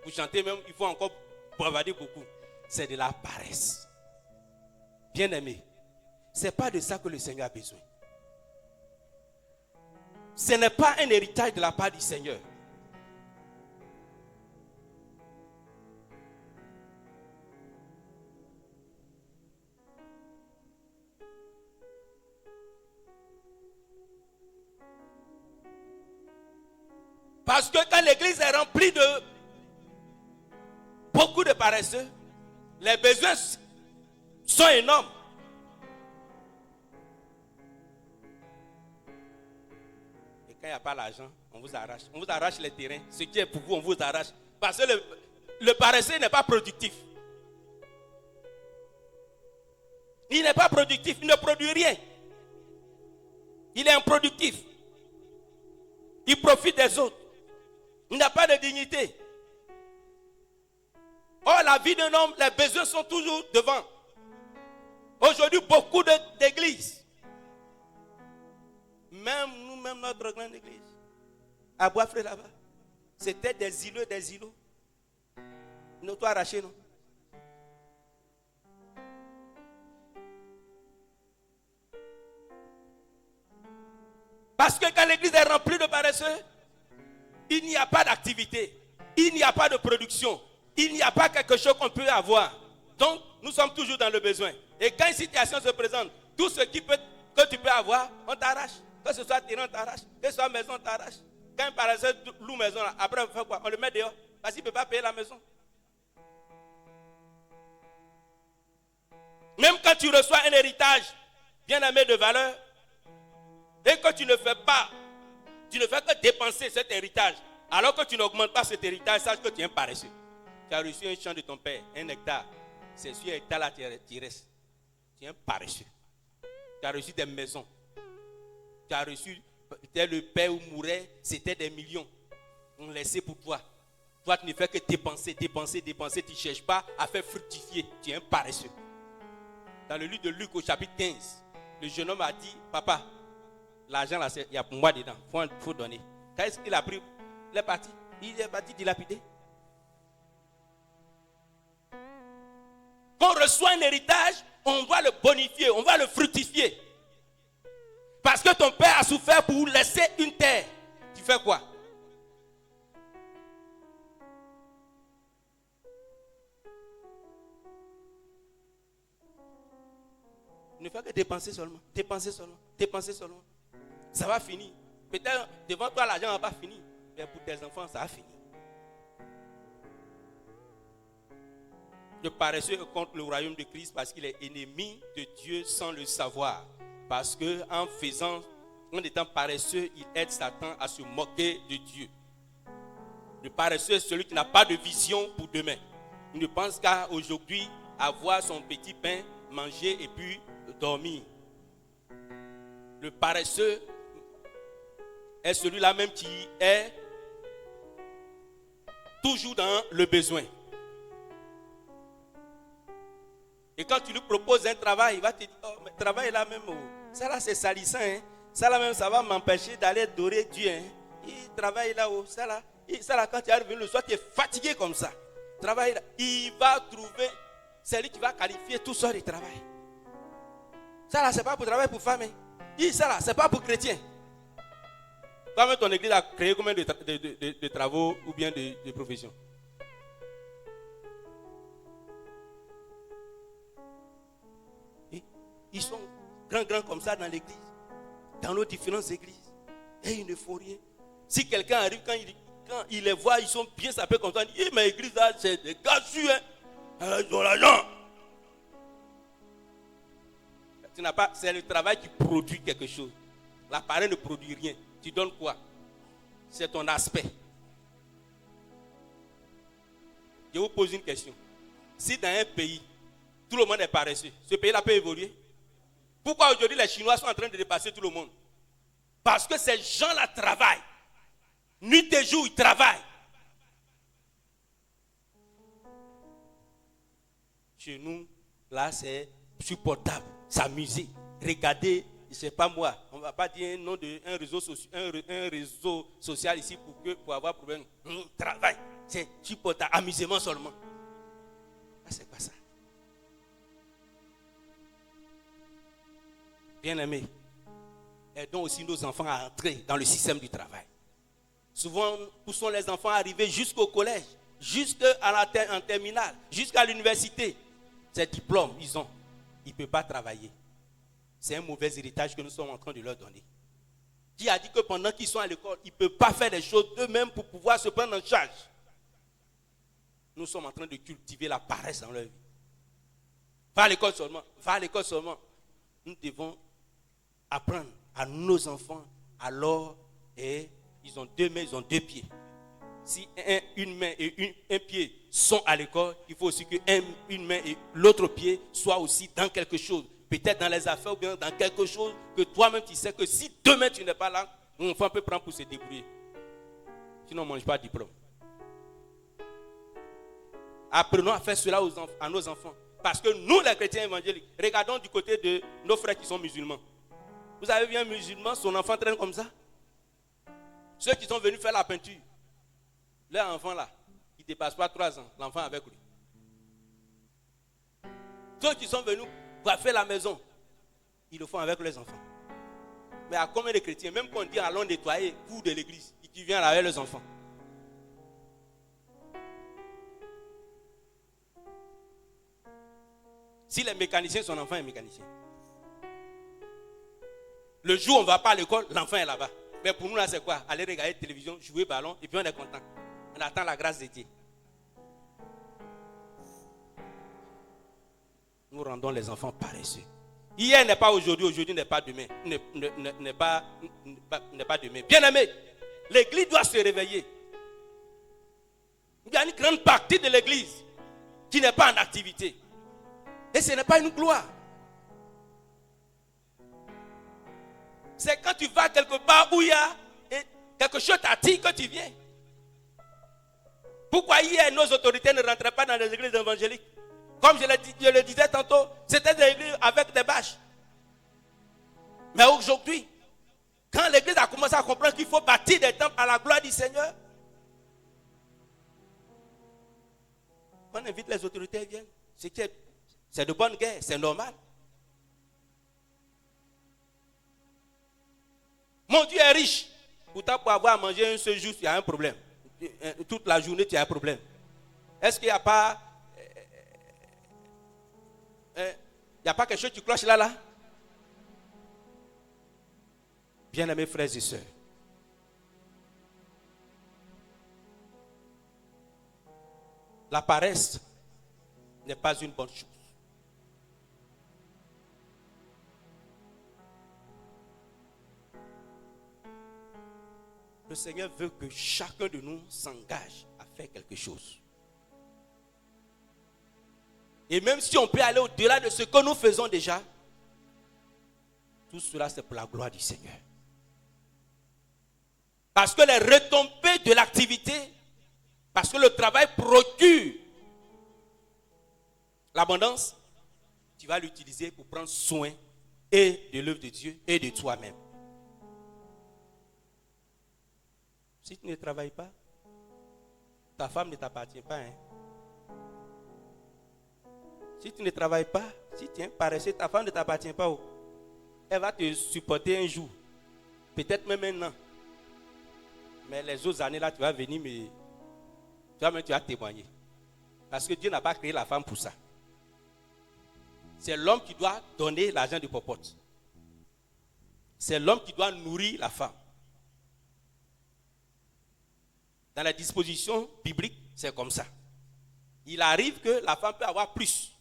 Pour chanter même, il faut encore bravader beaucoup. C'est de la paresse. Bien-aimé, ce n'est pas de ça que le Seigneur a besoin. Ce n'est pas un héritage de la part du Seigneur. Parce que quand l'église est remplie de beaucoup de paresseux, les besoins sont énormes. Et quand il n'y a pas l'argent, on vous arrache. On vous arrache les terrains. Ce qui est pour vous, on vous arrache. Parce que le paresseux n'est pas productif. Il n'est pas productif. Il ne produit rien. Il est improductif. Il profite des autres. Il n'a pas de dignité. Or, la vie d'un homme, les besoins sont toujours devant. Aujourd'hui, beaucoup d'églises, même nous-mêmes, notre grande église, à Bois-Fré là-bas, c'était des îlots. Ils n'ont tout arraché, non? Parce que quand l'église est remplie de paresseux, il n'y a pas d'activité, il n'y a pas de production, il n'y a pas quelque chose qu'on peut avoir. Donc, nous sommes toujours dans le besoin. Et quand une situation se présente, tout ce que tu peux avoir, on t'arrache. Que ce soit terrain, on t'arrache. Que ce soit maison, on t'arrache. Quand un paresseux loue maison, là, après on fait quoi? On le met dehors. Parce qu'il ne peut pas payer la maison. Même quand tu reçois un héritage bien aimé de valeur, et que tu ne fais que dépenser cet héritage, alors que tu n'augmentes pas cet héritage, sache que tu es un paresseux. Tu as reçu un champ de ton père, un hectare. C'est sur hectare là tu restes. Tu es un paresseux. Tu as reçu des maisons. Tu as reçu, peut-être le père où mourait, c'était des millions. On laissait pour toi. Toi, tu ne fais que dépenser. Tu ne cherches pas à faire fructifier. Tu es un paresseux. Dans le livre de Luc au chapitre 15, le jeune homme a dit, papa, l'argent là, il y a pour moi dedans. Il faut donner. Quand est-ce qu'il a pris? Il est parti dilapider. Quand on reçoit un héritage, on va le bonifier, on va le fructifier. Parce que ton père a souffert pour laisser une terre. Tu fais quoi? Ne fais que dépenser seulement. Ça va finir. Peut-être devant toi, l'argent n'a pas fini. Mais pour tes enfants, ça a fini. Le paresseux est contre le royaume de Christ parce qu'il est ennemi de Dieu sans le savoir. Parce en étant paresseux, il aide Satan à se moquer de Dieu. Le paresseux est celui qui n'a pas de vision pour demain. Il ne pense qu'à aujourd'hui avoir son petit pain, manger et puis dormir. Le paresseux est celui-là même qui est toujours dans le besoin. Et quand tu lui proposes un travail, il va te dire, oh, mais travail là même, oh, ça là c'est salissant, hein. Ça là même, ça va m'empêcher d'aller adorer Dieu. Hein. Il travaille là-haut, ça là quand tu arrives le soir, tu es fatigué comme ça. Travail là, il va trouver celui qui va qualifier tout ça de travail. Ça là, c'est pas pour travail pour femme. Hein. Ça là, c'est pas pour chrétien. Toi-même, ton église a créé combien de travaux ou bien de professions? Ils sont grands comme ça dans l'église, dans nos différentes églises. Et il ne faut rien. Si quelqu'un arrive, quand il les voit, ils sont bien sapés comme ça. Il dit, mais l'église là, c'est des gars sûrs. Hein? Ils ont l'argent. C'est le travail qui produit quelque chose. L'appareil ne produit rien. Tu donnes quoi? C'est ton aspect. Je vous pose une question. Si dans un pays, tout le monde est paresseux, ce pays-là peut évoluer? Pourquoi aujourd'hui les Chinois sont en train de dépasser tout le monde? Parce que ces gens-là travaillent. Nuit et jour, ils travaillent. Chez nous, là, c'est supportable. S'amuser. Regarder, je ne sais pas moi, on ne va pas dire un nom d'un réseau, un réseau social ici pour avoir problème. Travail, c'est supportable. Amusement seulement. Ah, c'est pas ça. Bien-aimés, aidons aussi nos enfants à entrer dans le système du travail. Souvent, poussons les enfants à arriver jusqu'au collège, jusqu'à en terminale, jusqu'à l'université. Ces diplômes, ils ont. Ils ne peuvent pas travailler. C'est un mauvais héritage que nous sommes en train de leur donner. Qui a dit que pendant qu'ils sont à l'école, ils ne peuvent pas faire des choses eux-mêmes pour pouvoir se prendre en charge. Nous sommes en train de cultiver la paresse dans leur vie. Va à l'école seulement. Nous devons apprendre à nos enfants, alors, et ils ont 2 mains, ils ont 2 pieds. Si une main et un pied sont à l'école, il faut aussi que une main et l'autre pied soient aussi dans quelque chose. Peut-être dans les affaires ou bien dans quelque chose que toi-même tu sais que si demain tu n'es pas là, mon enfant peut prendre pour se débrouiller. Sinon on ne mange pas de diplôme. Apprenons à faire cela à nos enfants. Parce que nous, les chrétiens évangéliques, regardons du côté de nos frères qui sont musulmans. Vous avez vu un musulman, son enfant traîne comme ça? Ceux qui sont venus faire la peinture, leur enfant là, il ne dépasse pas 3 ans, l'enfant avec lui. Ceux qui sont venus coiffer la maison, ils le font avec leurs enfants. Mais à combien de chrétiens, même quand on dit allons nettoyer le cours de l'église, ils viennent avec leurs enfants. Si les mécaniciens, son enfant est mécanicien. Le jour où on ne va pas à l'école, l'enfant est là-bas. Mais pour nous, là, c'est quoi? Aller regarder la télévision, jouer ballon, et puis on est content. On attend la grâce de Dieu. Nous rendons les enfants paresseux. Hier n'est pas aujourd'hui, aujourd'hui n'est pas demain. N'est pas demain. Bien aimé, l'église doit se réveiller. Il y a une grande partie de l'église qui n'est pas en activité. Et ce n'est pas une gloire. C'est quand tu vas quelque part où il y a quelque chose t'attire que tu viens. Pourquoi hier nos autorités ne rentraient pas dans les églises évangéliques? Comme je le disais tantôt, c'était des églises avec des bâches. Mais aujourd'hui, quand l'église a commencé à comprendre qu'il faut bâtir des temples à la gloire du Seigneur, on invite les autorités, viennent. C'est de bonne guerre, c'est normal. Mon Dieu est riche. Pourtant, pour avoir à manger un seul jour, il y a un problème. Toute la journée, tu as un problème. Est-ce qu'il n'y a pas... il n'y a pas quelque chose qui cloche là? Bien-aimés frères et sœurs. La paresse n'est pas une bonne chose. Le Seigneur veut que chacun de nous s'engage à faire quelque chose. Et même si on peut aller au-delà de ce que nous faisons déjà, tout cela c'est pour la gloire du Seigneur. Parce que les retombées de l'activité, parce que le travail procure l'abondance, tu vas l'utiliser pour prendre soin et de l'œuvre de Dieu et de toi-même. Si tu ne travailles pas, ta femme ne t'appartient pas. Hein? Si tu ne travailles pas, si tu es paresseux, ta femme ne t'appartient pas. Elle va te supporter un jour, peut-être même un an. Mais les autres années là, tu vas venir, mais tu vas témoigner. Parce que Dieu n'a pas créé la femme pour ça. C'est l'homme qui doit donner l'argent de popote. C'est l'homme qui doit nourrir la femme. Dans la disposition biblique, c'est comme ça. Il arrive que la femme peut avoir plus.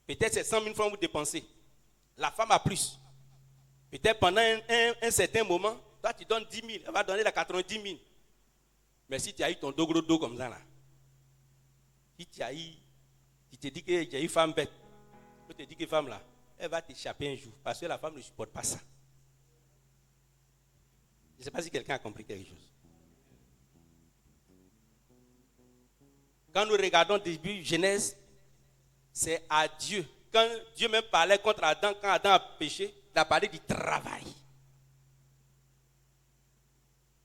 Peut-être c'est 100 000 francs que vous dépensez. La femme a plus. Peut-être pendant un certain moment, toi tu donnes 10 000, elle va donner la 90 000. Mais si tu as eu ton dos comme ça là, si tu te dis que tu as eu femme bête, tu te dis que femme là, elle va t'échapper un jour. Parce que la femme ne supporte pas ça. Je ne sais pas si quelqu'un a compris quelque chose. Quand nous regardons début Genèse, c'est à Dieu. Quand Dieu même parlait contre Adam, quand Adam a péché, il a parlé du travail.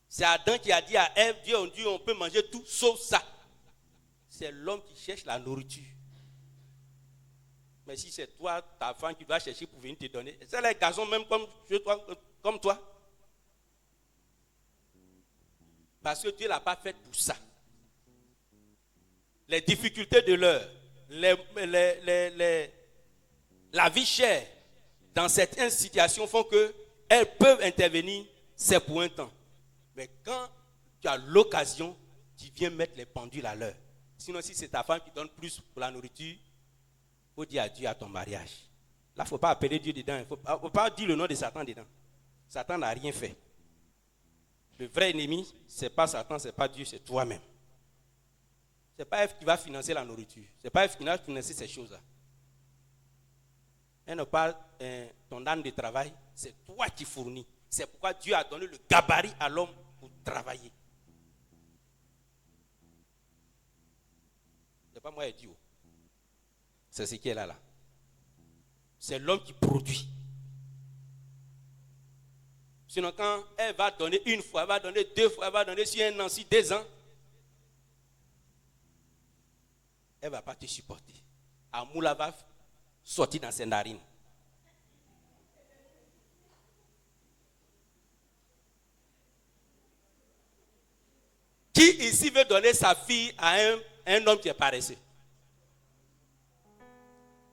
C'est Adam qui a dit à Ève, Dieu, on peut manger tout sauf ça. C'est l'homme qui cherche la nourriture. Mais si c'est toi, ta femme qui va chercher pour venir te donner, c'est les garçons même comme toi. Parce que Dieu ne l'a pas fait pour ça. Les difficultés de l'heure, la vie chère, dans certaines situations font qu'elles peuvent intervenir, c'est pour un temps. Mais quand tu as l'occasion, tu viens mettre les pendules à l'heure. Sinon, si c'est ta femme qui donne plus pour la nourriture, il faut dire adieu à ton mariage. Là, il ne faut pas appeler Dieu dedans. Il ne faut pas dire le nom de Satan dedans. Satan n'a rien fait. Le vrai ennemi, ce n'est pas Satan, ce n'est pas Dieu, c'est toi-même. Ce n'est pas elle qui va financer la nourriture. Ce n'est pas elle qui va financer ces choses-là. Elle n'a pas ton âne de travail, c'est toi qui fournis. C'est pourquoi Dieu a donné le gabarit à l'homme pour travailler. Ce n'est pas moi qui dis. C'est ce qui est là. C'est l'homme qui produit. Sinon, quand elle va donner une fois, elle va donner deux fois, elle va donner sur un an, sur 2 ans, elle ne va pas te supporter. Amoula va sortir dans ses narines. Qui ici veut donner sa fille à un homme qui est paresseux?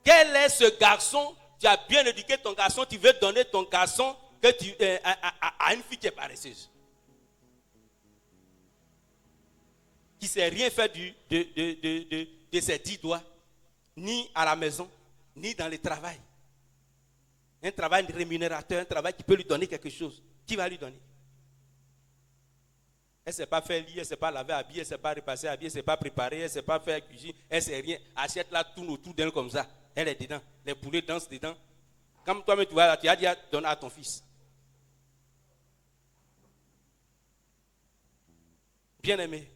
Quel est ce garçon? Tu as bien éduqué ton garçon, tu veux donner ton garçon à une fille qui est paresseuse. Qui ne sait rien faire de ses 10 doigts, ni à la maison, ni dans le travail. Un travail rémunérateur, un travail qui peut lui donner quelque chose. Qui va lui donner? Elle ne sait pas faire lit, elle ne sait pas laver habiller, elle ne sait pas repasser habiller, elle ne sait pas préparer, elle ne sait pas faire cuisine, elle ne sait rien. Assiette-la, tourne autour d'elle comme ça. Elle est dedans. Les poulets dansent dedans. Comme toi-même, tu as dit à donner à ton fils. Bien-aimé,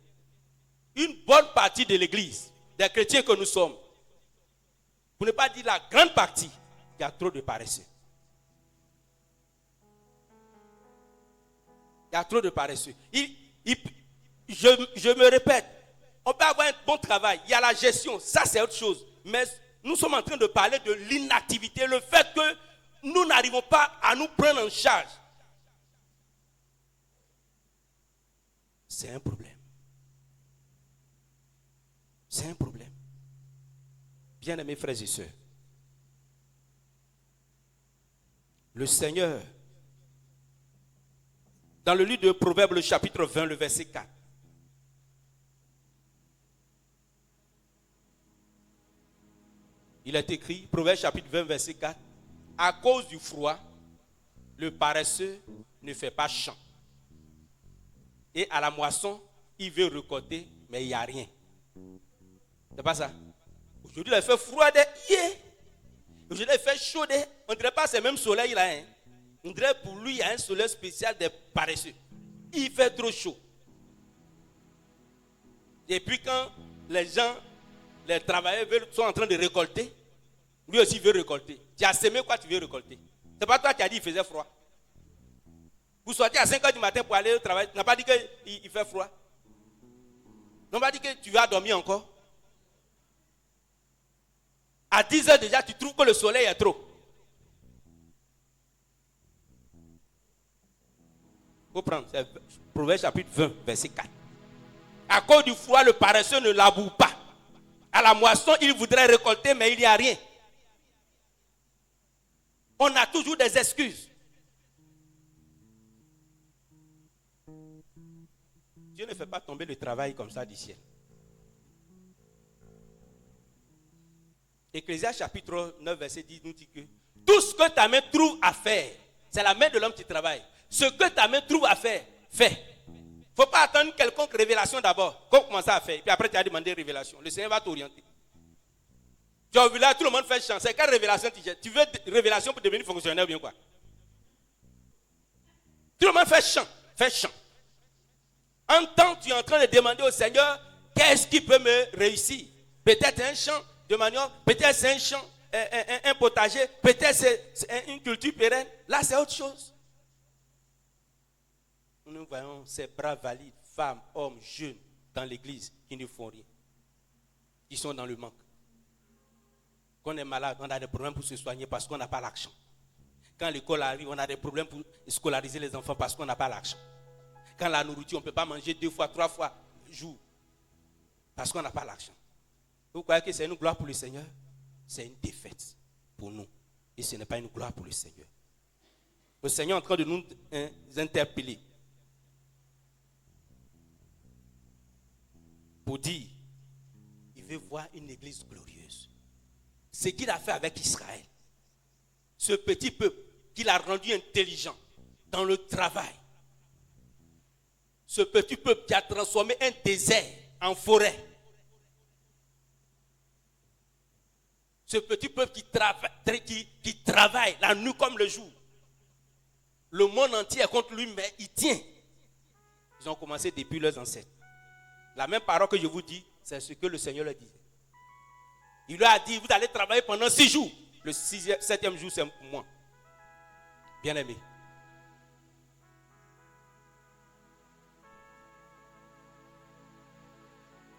une bonne partie de l'église, des chrétiens que nous sommes, pour ne pas dire la grande partie, il y a trop de paresseux. Il y a trop de paresseux. Je me répète, on peut avoir un bon travail, il y a la gestion, ça c'est autre chose. Mais nous sommes en train de parler de l'inactivité, le fait que nous n'arrivons pas à nous prendre en charge. C'est un problème. C'est un problème. Bien-aimés frères et sœurs, le Seigneur, dans le livre de Proverbes, le chapitre 20, le verset 4, il est écrit, Proverbes chapitre 20, verset 4, à cause du froid, le paresseux ne fait pas champ. Et à la moisson, il veut récolter, mais il n'y a rien. C'est pas ça. Aujourd'hui, il fait froid. Aujourd'hui, il fait chaud. On ne dirait pas c'est le même soleil là. Hein. On dirait pour lui, il y a un soleil spécial des paresseux. Il fait trop chaud. Et puis quand les gens, les travailleurs sont en train de récolter, lui aussi veut récolter. Tu as semé quoi, tu veux récolter. C'est pas toi qui as dit qu'il faisait froid. Vous sortez à 5 h du matin pour aller au travail. Tu n'as pas dit qu'il fait froid. Tu n'as pas dit que tu vas dormir encore. À 10 h déjà, tu trouves que le soleil est trop. Il faut prendre. C'est Proverbe chapitre 20, verset 4. À cause du froid, le paresseux ne laboure pas. À la moisson, il voudrait récolter, mais il n'y a rien. On a toujours des excuses. Dieu ne fait pas tomber le travail comme ça du ciel. Ecclésiaste chapitre 9, verset 10 nous dit que tout ce que ta main trouve à faire, c'est la main de l'homme qui travaille. Ce que ta main trouve à faire, fais. Il ne faut pas attendre quelconque révélation d'abord. Qu'on commence à faire. Puis après, tu as demandé révélation. Le Seigneur va t'orienter. Tu as vu là, tout le monde fait chance. C'est quelle révélation tu jettes? Tu veux révélation pour devenir fonctionnaire ou bien quoi? Tout le monde fait chant. Fais chant. En temps, tu es en train de demander au Seigneur, qu'est-ce qui peut me réussir? Peut-être un champ de manioc, peut-être c'est un champ, un potager, peut-être c'est une culture pérenne. Là, c'est autre chose. Nous voyons ces bras valides, femmes, hommes, jeunes, dans l'église, qui ne font rien. Qui sont dans le manque. Quand on est malade, on a des problèmes pour se soigner parce qu'on n'a pas l'argent. Quand l'école arrive, on a des problèmes pour scolariser les enfants parce qu'on n'a pas l'argent. Quand la nourriture, on ne peut pas manger 2 fois, 3 fois par jour parce qu'on n'a pas l'argent. Vous croyez que c'est une gloire pour le Seigneur? C'est une défaite pour nous. Et ce n'est pas une gloire pour le Seigneur. Le Seigneur est en train de nous interpeller pour dire, il veut voir une église glorieuse. Ce qu'il a fait avec Israël, ce petit peuple qu'il a rendu intelligent dans le travail, ce petit peuple qui a transformé un désert en forêt, ce petit peuple qui travaille la nuit comme le jour. Le monde entier est contre lui, mais il tient. Ils ont commencé depuis leurs ancêtres. La même parole que je vous dis, c'est ce que le Seigneur leur disait. Il leur a dit, vous allez travailler pendant 6 jours. Le 7e jour, c'est moi. Bien aimé.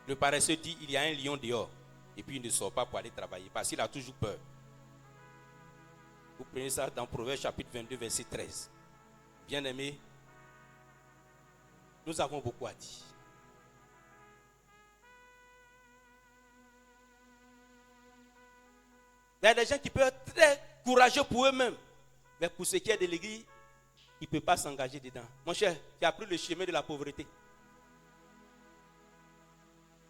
Le paresseux dit, il y a un lion dehors. Et puis il ne sort pas pour aller travailler parce qu'il a toujours peur. Vous prenez ça dans Proverbe chapitre 22, verset 13. Bien aimé, nous avons beaucoup à dire. Il y a des gens qui peuvent être très courageux pour eux-mêmes. Mais pour ce qui est de l'église, il ne peut pas s'engager dedans. Mon cher, tu as pris le chemin de la pauvreté.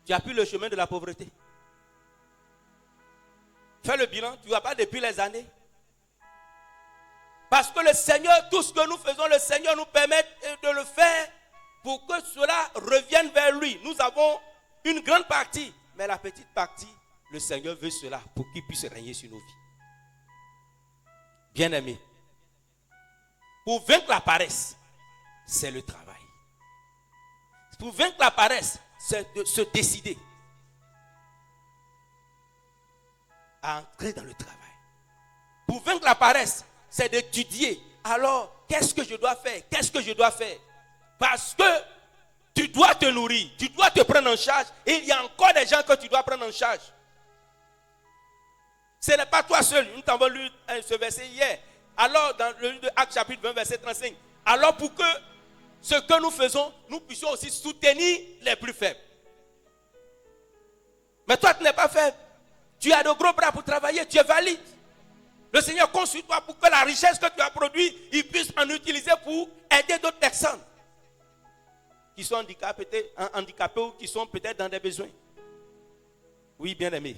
Tu as pris le chemin de la pauvreté. Fais le bilan, tu ne vois pas depuis les années. Parce que le Seigneur, tout ce que nous faisons, le Seigneur nous permet de le faire pour que cela revienne vers lui. Nous avons une grande partie, mais la petite partie, le Seigneur veut cela pour qu'il puisse régner sur nos vies. Bien-aimés, pour vaincre la paresse, c'est le travail. Pour vaincre la paresse, c'est de se décider à entrer dans le travail. Pour vaincre la paresse, c'est d'étudier. Alors, qu'est-ce que je dois faire? Qu'est-ce que je dois faire? Parce que tu dois te nourrir, tu dois te prendre en charge. Et il y a encore des gens que tu dois prendre en charge. Ce n'est pas toi seul. Nous t'avons lu ce verset hier. Alors, dans le livre de Actes chapitre 20, verset 35. Alors, pour que ce que nous faisons, nous puissions aussi soutenir les plus faibles. Mais toi, tu n'es pas faible. Tu as de gros bras pour travailler, tu es valide. Le Seigneur compte sur toi pour que la richesse que tu as produite, il puisse en utiliser pour aider d'autres personnes qui sont handicapées ou qui sont peut-être dans des besoins. Oui, bien-aimé.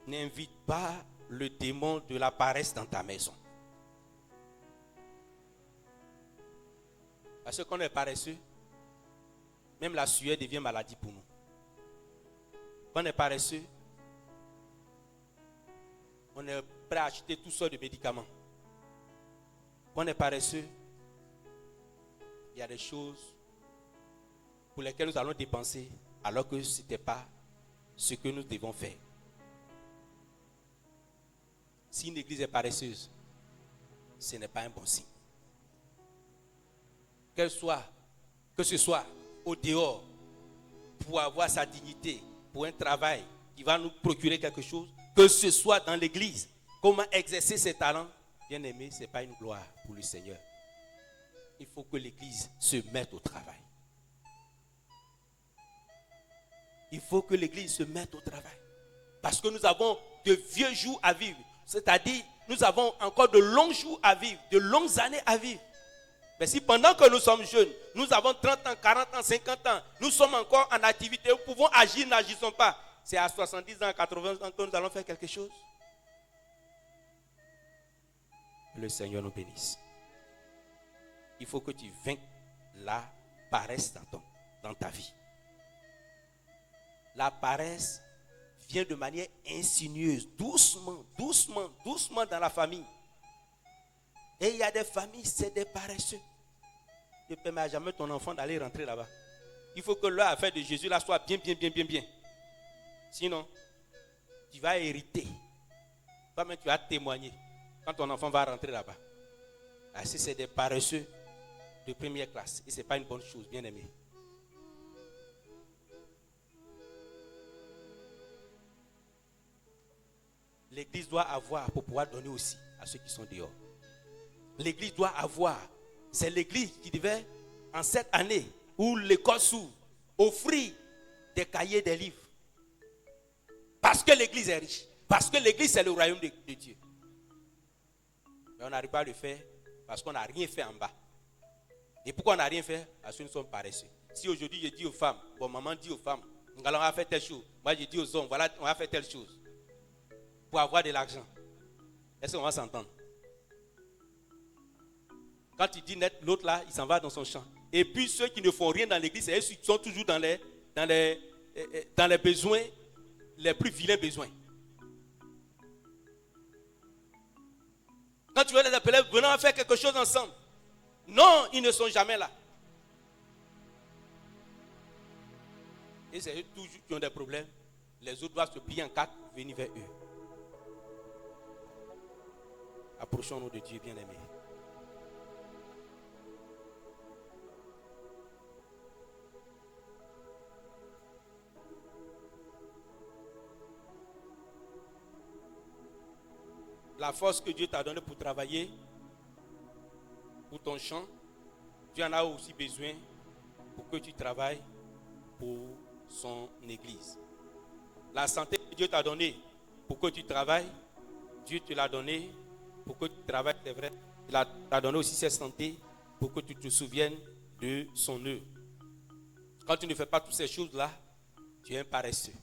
N'invite pas le démon de la paresse dans ta maison. Parce que quand on est paresseux, même la sueur devient maladie pour nous. Quand on est paresseux, on est prêt à acheter toutes sortes de médicaments. Quand on est paresseux, il y a des choses pour lesquelles nous allons dépenser alors que ce n'était pas ce que nous devons faire. Si une église est paresseuse, ce n'est pas un bon signe. Que ce soit au dehors, pour avoir sa dignité, pour un travail qui va nous procurer quelque chose, que ce soit dans l'église, comment exercer ses talents, bien aimé, ce n'est pas une gloire pour le Seigneur. Il faut que l'église se mette au travail. Il faut que l'église se mette au travail. Parce que nous avons de vieux jours à vivre. C'est-à-dire, nous avons encore de longs jours à vivre, de longues années à vivre. Mais si pendant que nous sommes jeunes, nous avons 30 ans, 40 ans, 50 ans, nous sommes encore en activité, nous pouvons agir, n'agissons pas. C'est à 70 ans, 80 ans que nous allons faire quelque chose. Le Seigneur nous bénisse. Il faut que tu vainques la paresse dans ta vie. La paresse vient de manière insinueuse, doucement dans la famille. Et il y a des familles, c'est des paresseux. Ne permets jamais ton enfant d'aller rentrer là-bas. Il faut que l'affaire de Jésus là soit bien. Sinon, tu vas hériter. Toi-même, tu vas témoigner quand ton enfant va rentrer là-bas. Ah, si c'est des paresseux de première classe, et ce n'est pas une bonne chose, bien aimé. L'église doit avoir pour pouvoir donner aussi à ceux qui sont dehors. L'église doit avoir. C'est l'église qui devait, en cette année où l'école s'ouvre, offrir des cahiers, des livres. Parce que l'église est riche. Parce que l'église, c'est le royaume de Dieu. Mais on n'arrive pas à le faire parce qu'on n'a rien fait en bas. Et pourquoi on n'a rien fait? Parce que nous sommes paresseux. Si aujourd'hui je dis aux femmes, bon, maman dit aux femmes, on va faire telle chose. Moi je dis aux hommes, voilà, on va faire telle chose. Pour avoir de l'argent. Est-ce qu'on va s'entendre? Quand il dit net, l'autre là, il s'en va dans son champ. Et puis ceux qui ne font rien dans l'église, ils sont toujours dans les besoins, les plus vilains besoins. Quand tu veux les appeler, venons faire quelque chose ensemble. Non, ils ne sont jamais là. Et c'est eux toujours qui ont des problèmes. Les autres doivent se plier en quatre pour venir vers eux. Approchons-nous de Dieu, bien-aimé. La force que Dieu t'a donnée pour travailler, pour ton champ, Dieu en a aussi besoin pour que tu travailles pour son église. La santé que Dieu t'a donnée pour que tu travailles. Dieu te l'a donné pour que tu travailles, c'est vrai. Il t'a donné aussi cette santé pour que tu te souviennes de son œuvre. Quand tu ne fais pas toutes ces choses-là, tu es un paresseux.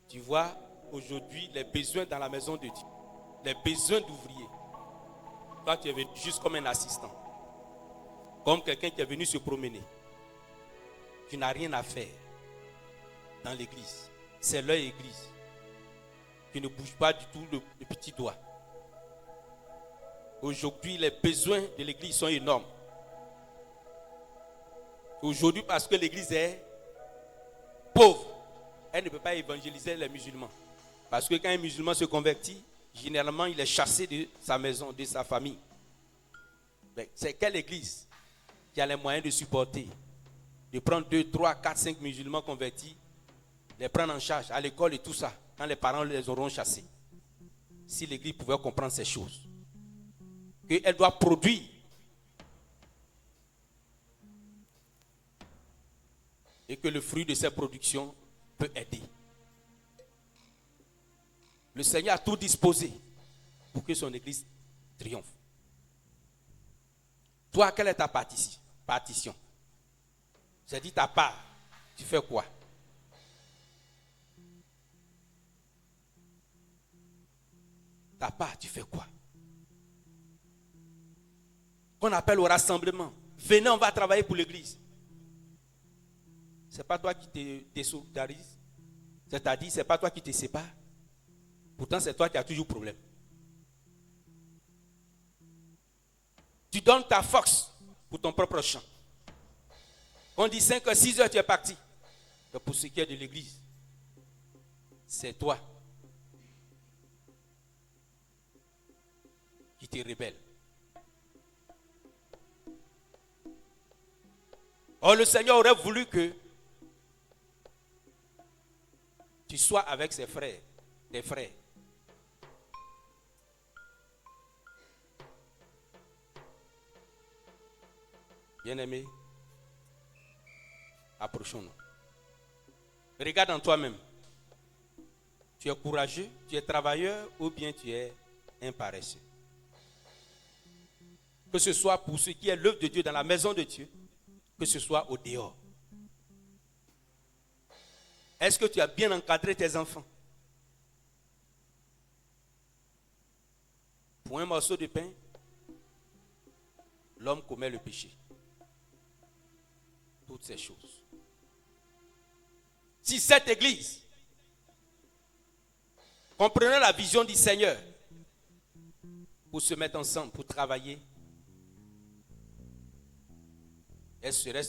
Tu vois aujourd'hui les besoins dans la maison de Dieu, les besoins d'ouvriers. Toi, tu es venu juste comme un assistant, comme quelqu'un qui est venu se promener. Tu n'as rien à faire dans l'église. C'est leur église. Tu ne bouges pas du tout le petit doigt. Aujourd'hui, les besoins de l'église sont énormes. Aujourd'hui, parce que l'église est pauvre, elle ne peut pas évangéliser les musulmans. Parce que quand un musulman se convertit, généralement, il est chassé de sa maison, de sa famille. Mais c'est quelle église qui a les moyens de supporter, de prendre 2, 3, 4, 5 musulmans convertis, les prendre en charge à l'école et tout ça, quand les parents les auront chassés? Si l'église pouvait comprendre ces choses, qu'elle doit produire. Et que le fruit de ces productions peut aider. Le Seigneur a tout disposé pour que son église triomphe. Toi, quelle est ta partition? J'ai dit ta part. Tu fais quoi? Ta part, tu fais quoi? Qu'on appelle au rassemblement. Venez, on va travailler pour l'église. Ce n'est pas toi qui te solidarises. C'est-à-dire, ce n'est pas toi qui te sépares. Pourtant, c'est toi qui as toujours problème. Tu donnes ta force pour ton propre champ. On dit 5 heures, 6 heures, tu es parti. Donc pour ce qui est de l'église, c'est toi qui te rebelles. Or, le Seigneur aurait voulu que tu sois avec ses frères, tes frères. Bien-aimé, approchons-nous. Regarde en toi-même. Tu es courageux, tu es travailleur ou bien tu es un paresseux. Que ce soit pour ce qui est l'œuvre de Dieu dans la maison de Dieu, que ce soit au dehors. Est-ce que tu as bien encadré tes enfants? Pour un morceau de pain, l'homme commet le péché. Toutes ces choses. Si cette église comprenait la vision du Seigneur pour se mettre ensemble, pour travailler, elle serait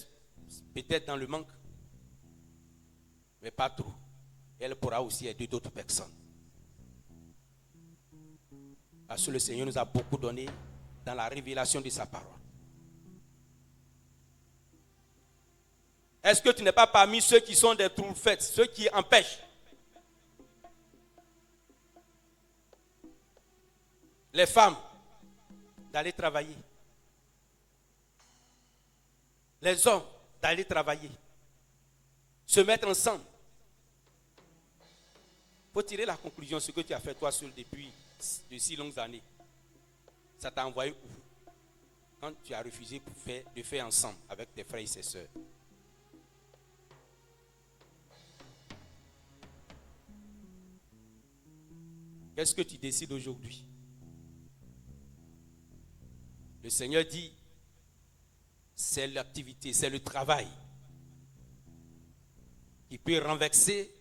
peut-être dans le manque, mais pas trop. Elle pourra aussi aider d'autres personnes. Parce que le Seigneur nous a beaucoup donné dans la révélation de sa parole. Est-ce que tu n'es pas parmi ceux qui sont des trouble-fêtes, ceux qui empêchent les femmes d'aller travailler, les hommes d'aller travailler, se mettre ensemble? Il faut tirer la conclusion, ce que tu as fait toi seul depuis de si longues années. Ça t'a envoyé où? Quand tu as refusé de faire ensemble avec tes frères et tes sœurs. Qu'est-ce que tu décides aujourd'hui? Le Seigneur dit, c'est l'activité, c'est le travail qui peut renverser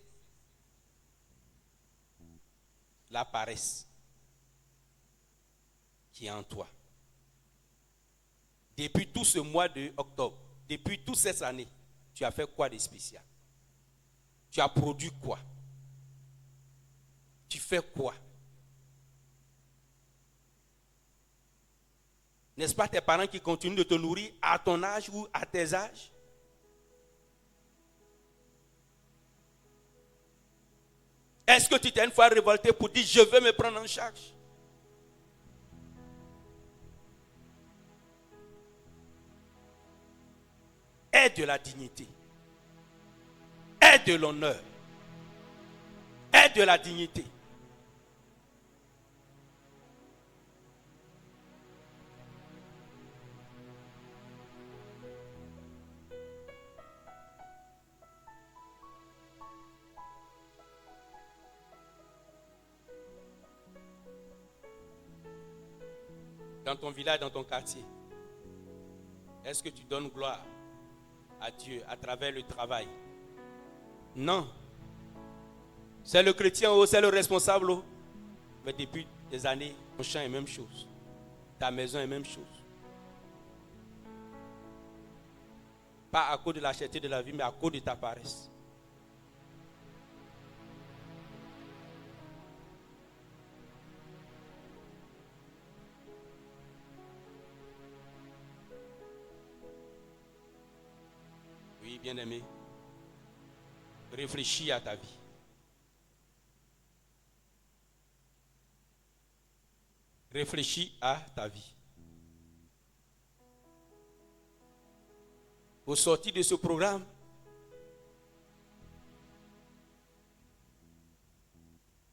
la paresse qui est en toi. Depuis tout ce mois d'octobre, depuis toutes ces années, tu as fait quoi de spécial? Tu as produit quoi? Tu fais quoi? N'est-ce pas tes parents qui continuent de te nourrir à ton âge ou à tes âges? Est-ce que tu t'es une fois révolté pour dire je veux me prendre en charge? Aie de la dignité. Aie de l'honneur. Aie de la dignité. dans ton village, dans ton quartier, est-ce que tu donnes gloire à Dieu à travers le travail? Non. C'est le chrétien ou c'est le responsable. Mais depuis des années, ton champ est la même chose. Ta maison est la même chose. Pas à cause de la cherté de la vie, mais à cause de ta paresse. Oui, bien-aimé. Réfléchis à ta vie. Réfléchis à ta vie. Au sortir de ce programme,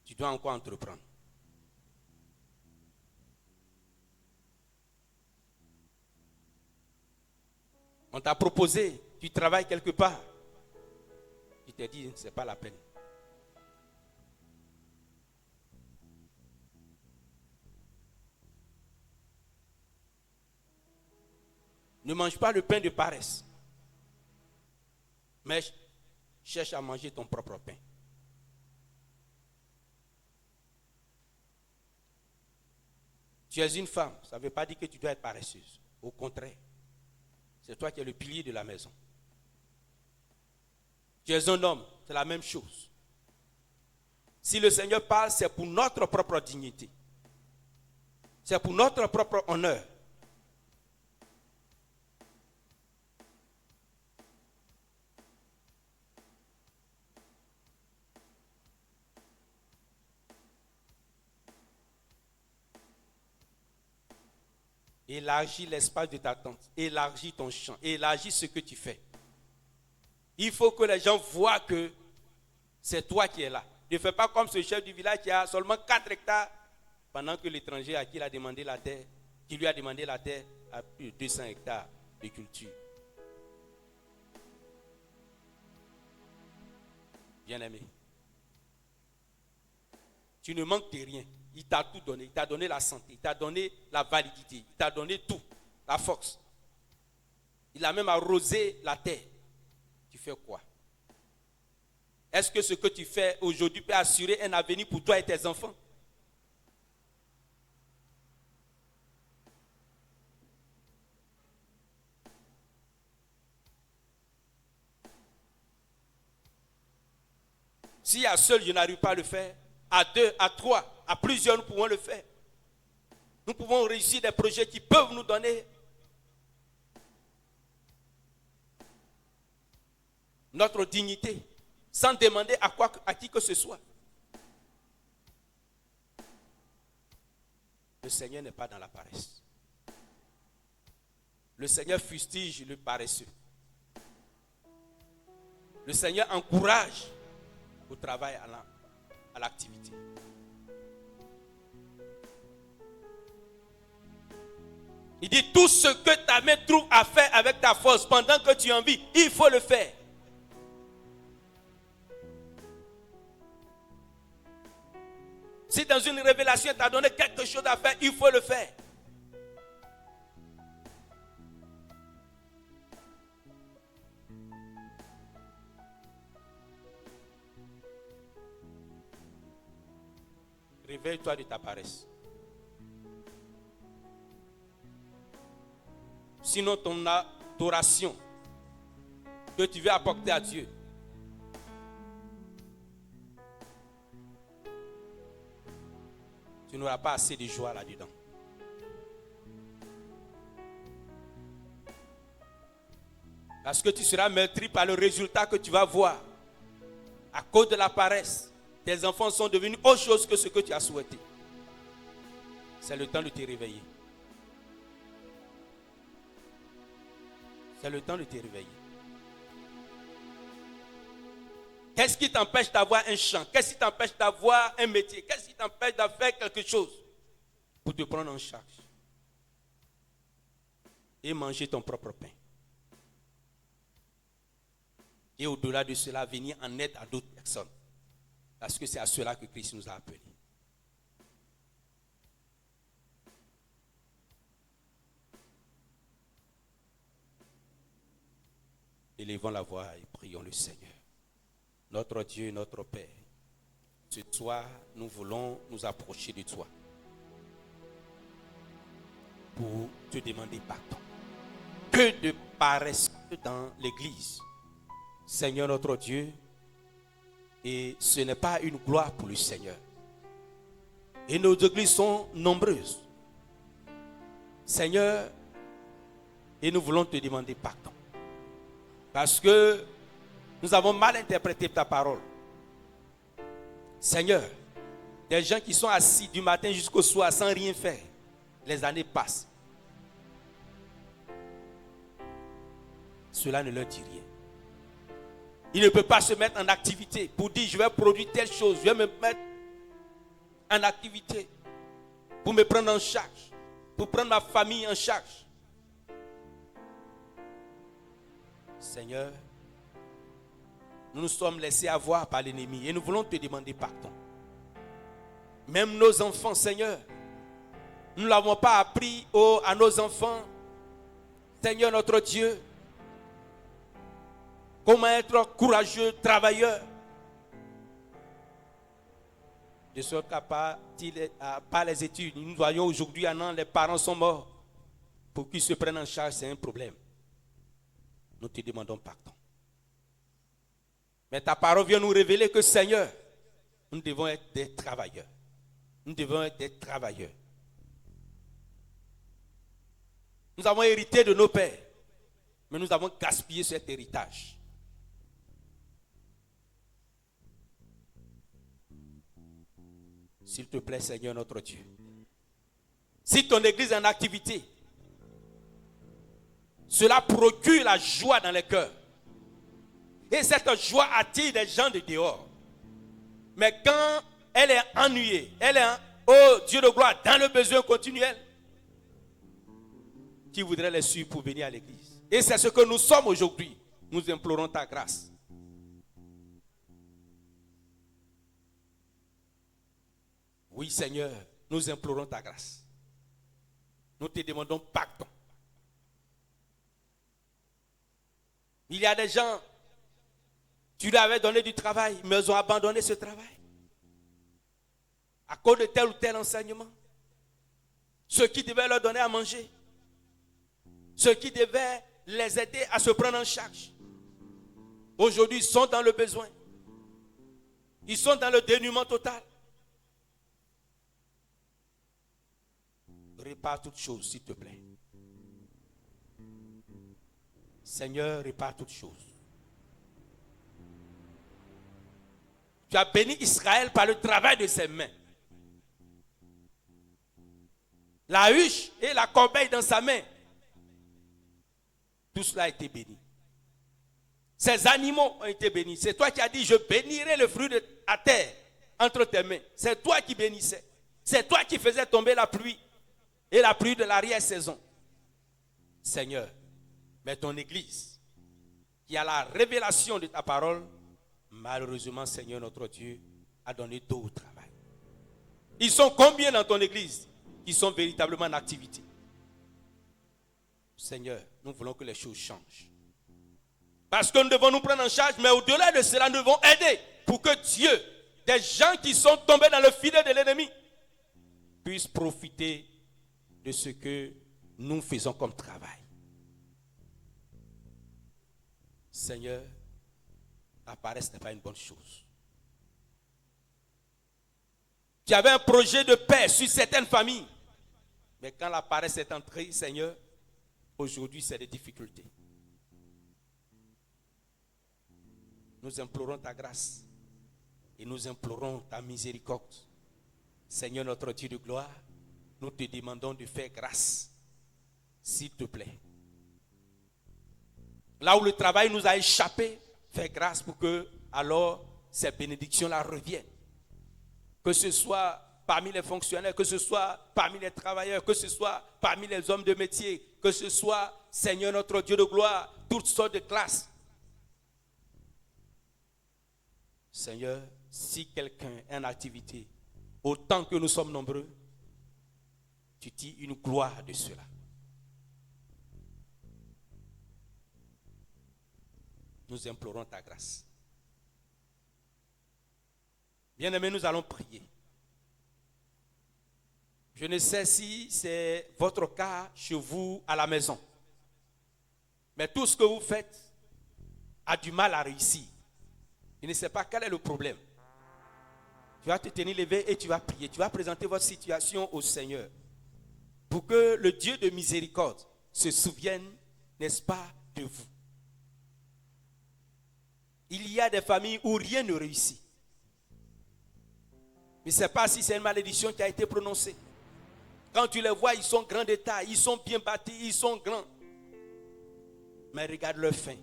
tu dois encore entreprendre. On t'a proposé, tu travailles quelque part. Tu t'es dit, ce n'est pas la peine. Ne mange pas le pain de paresse. Mais cherche à manger ton propre pain. Tu es une femme, ça ne veut pas dire que tu dois être paresseuse. Au contraire, c'est toi qui es le pilier de la maison. Tu es un homme, c'est la même chose. Si le Seigneur parle, c'est pour notre propre dignité. C'est pour notre propre honneur. Élargis l'espace de ta tente. Élargis ton champ. Élargis ce que tu fais. Il faut que les gens voient que c'est toi qui es là. Ne fais pas comme ce chef du village qui a seulement 4 hectares pendant que l'étranger à qui il a demandé la terre, qui lui a demandé la terre a plus de 200 hectares de culture. Bien-aimé, tu ne manques de rien. Il t'a tout donné. Il t'a donné la santé, il t'a donné la validité, il t'a donné tout, la force. Il a même arrosé la terre. Tu fais quoi? Est-ce que ce que tu fais aujourd'hui peut assurer un avenir pour toi et tes enfants? Si à seul je n'arrive pas à le faire, à 2, à 3, à plusieurs nous pouvons le faire. Nous pouvons réussir des projets qui peuvent nous donner notre dignité sans demander à qui que ce soit. Le Seigneur n'est pas dans la paresse. Le Seigneur fustige le paresseux. Le Seigneur encourage au travail, à l'activité. Il dit tout ce que ta main trouve à faire avec ta force pendant que tu en vis, il faut le faire. Si dans une révélation, tu as donné quelque chose à faire, il faut le faire. Réveille-toi de ta paresse. Sinon, ton adoration que tu veux apporter à Dieu, tu n'auras pas assez de joie là-dedans. Parce que tu seras meurtri par le résultat que tu vas voir. À cause de la paresse, tes enfants sont devenus autre chose que ce que tu as souhaité. C'est le temps de te réveiller. C'est le temps de te réveiller. Qu'est-ce qui t'empêche d'avoir un champ? Qu'est-ce qui t'empêche d'avoir un métier? Qu'est-ce qui t'empêche de faire quelque chose pour te prendre en charge et manger ton propre pain? Et au-delà de cela, venir en aide à d'autres personnes. Parce que c'est à cela que Christ nous a appelés. Élevons la voix et prions le Seigneur. Notre Dieu, notre Père, ce soir, nous voulons nous approcher de toi pour te demander pardon. Que de paresse dans l'église, Seigneur notre Dieu, et ce n'est pas une gloire pour le Seigneur. Et nos églises sont nombreuses, Seigneur, et nous voulons te demander pardon. Parce que nous avons mal interprété ta parole. Seigneur, des gens qui sont assis du matin jusqu'au soir sans rien faire, les années passent. Cela ne leur dit rien. Il ne peut pas se mettre en activité pour dire je vais produire telle chose, je vais me mettre en activité pour me prendre en charge, pour prendre ma famille en charge. Seigneur, nous nous sommes laissés avoir par l'ennemi et nous voulons te demander pardon. Même nos enfants, Seigneur, nous ne l'avons pas appris à nos enfants, Seigneur notre Dieu, comment être courageux, travailleur. De sorte qu'à part les études, nous voyons aujourd'hui un an, les parents sont morts. Pour qu'ils se prennent en charge, c'est un problème. Nous te demandons pardon. Mais ta parole vient nous révéler que, Seigneur, nous devons être des travailleurs. Nous devons être des travailleurs. Nous avons hérité de nos pères, mais nous avons gaspillé cet héritage. S'il te plaît, Seigneur notre Dieu, si ton église est en activité, cela procure la joie dans les cœurs. Et cette joie attire des gens de dehors. Mais quand elle est ennuyée, elle est, oh Dieu de gloire, dans le besoin continuel, qui voudrait les suivre pour venir à l'église? Et c'est ce que nous sommes aujourd'hui. Nous implorons ta grâce. Oui, Seigneur, nous implorons ta grâce. Nous te demandons pardon. Il y a des gens, tu leur avais donné du travail, mais ils ont abandonné ce travail. À cause de tel ou tel enseignement. Ceux qui devaient leur donner à manger. Ceux qui devaient les aider à se prendre en charge. Aujourd'hui, ils sont dans le besoin. Ils sont dans le dénuement total. Répare toutes choses, s'il te plaît. Seigneur, répare toutes choses. Tu as béni Israël par le travail de ses mains. La huche et la corbeille dans sa main. Tout cela a été béni. Ces animaux ont été bénis. C'est toi qui as dit, je bénirai le fruit de la terre entre tes mains. C'est toi qui bénissais. C'est toi qui faisais tomber la pluie. Et la pluie de l'arrière-saison. Seigneur, mais ton église, qui a la révélation de ta parole, malheureusement, Seigneur notre Dieu, a donné dos au travail. Ils sont combien dans ton église qui sont véritablement en activité? Seigneur, nous voulons que les choses changent. Parce que nous devons nous prendre en charge, mais au-delà de cela, nous devons aider pour que Dieu, des gens qui sont tombés dans le filet de l'ennemi, puissent profiter de ce que nous faisons comme travail. Seigneur, la paresse n'est pas une bonne chose. Tu avais un projet de paix sur certaines familles. Mais quand la paresse est entrée, Seigneur, aujourd'hui c'est des difficultés. Nous implorons ta grâce et nous implorons ta miséricorde. Seigneur notre Dieu de gloire, nous te demandons de faire grâce, s'il te plaît. Là où le travail nous a échappé, fais grâce pour que alors ces bénédictions-là reviennent. Que ce soit parmi les fonctionnaires, que ce soit parmi les travailleurs, que ce soit parmi les hommes de métier, que ce soit, Seigneur notre Dieu de gloire, toutes sortes de classes. Seigneur, si quelqu'un est en activité, autant que nous sommes nombreux, tu dis une gloire de cela. Nous implorons ta grâce. Bien-aimés, nous allons prier. Je ne sais si c'est votre cas chez vous à la maison. Mais tout ce que vous faites a du mal à réussir. Je ne sais pas quel est le problème. Tu vas te tenir levé et tu vas prier. Tu vas présenter votre situation au Seigneur. Pour que le Dieu de miséricorde se souvienne, n'est-ce pas, de vous. Il y a des familles où rien ne réussit. Mais ce n'est pas si c'est une malédiction qui a été prononcée. Quand tu les vois, ils sont grands de taille, ils sont bien bâtis, ils sont grands. Mais regarde leur fin.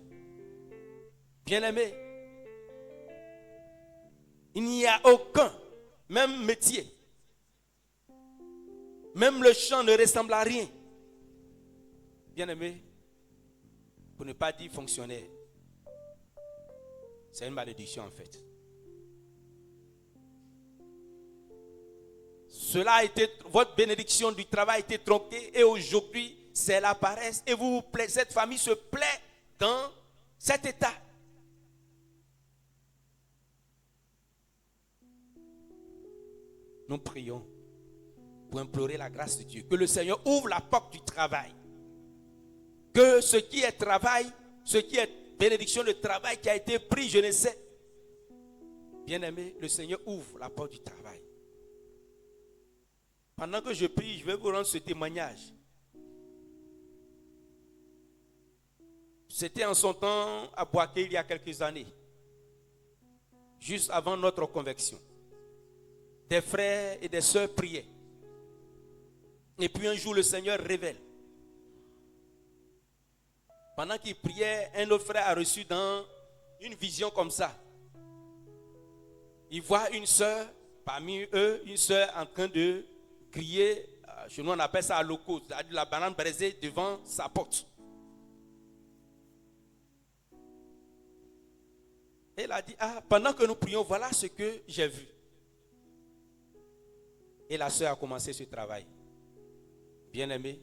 Bien-aimé, il n'y a aucun, même métier, même le champ ne ressemble à rien. Bien-aimé, pour ne pas dire fonctionnaire, c'est une malédiction en fait. Cela a été, votre bénédiction du travail a été tronquée et aujourd'hui c'est la paresse et cette famille se plaît dans cet état. Nous prions pour implorer la grâce de Dieu, que le Seigneur ouvre la porte du travail, que ce qui est travail, ce qui est bénédiction de travail qui a été pris, je ne sais. Bien-aimé, le Seigneur ouvre la porte du travail. Pendant que je prie, je vais vous rendre ce témoignage. C'était en son temps à Boaké il y a quelques années, juste avant notre conversion. Des frères et des sœurs priaient. Et puis un jour, le Seigneur révèle. Pendant qu'ils priaient, un autre frère a reçu dans une vision comme ça. Il voit une sœur, parmi eux, une sœur en train de griller, chez nous on appelle ça à loco, c'est-à-dire la banane braisée devant sa porte. Et il a dit, pendant que nous prions, voilà ce que j'ai vu. Et la sœur a commencé ce travail. Bien-aimé,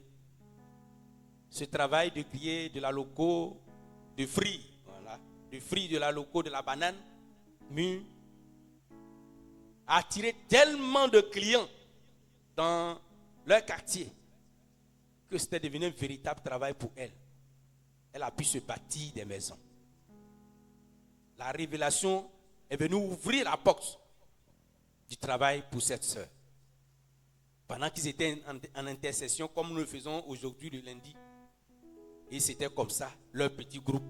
ce travail de griller de la loco, de fruits, voilà, de fruits de la loco, de la banane, mûre, a attiré tellement de clients dans leur quartier que c'était devenu un véritable travail pour elle. Elle a pu se bâtir des maisons. La révélation est venue ouvrir la porte du travail pour cette sœur. Pendant qu'ils étaient en intercession, comme nous le faisons aujourd'hui le lundi, et c'était comme ça, leur petit groupe.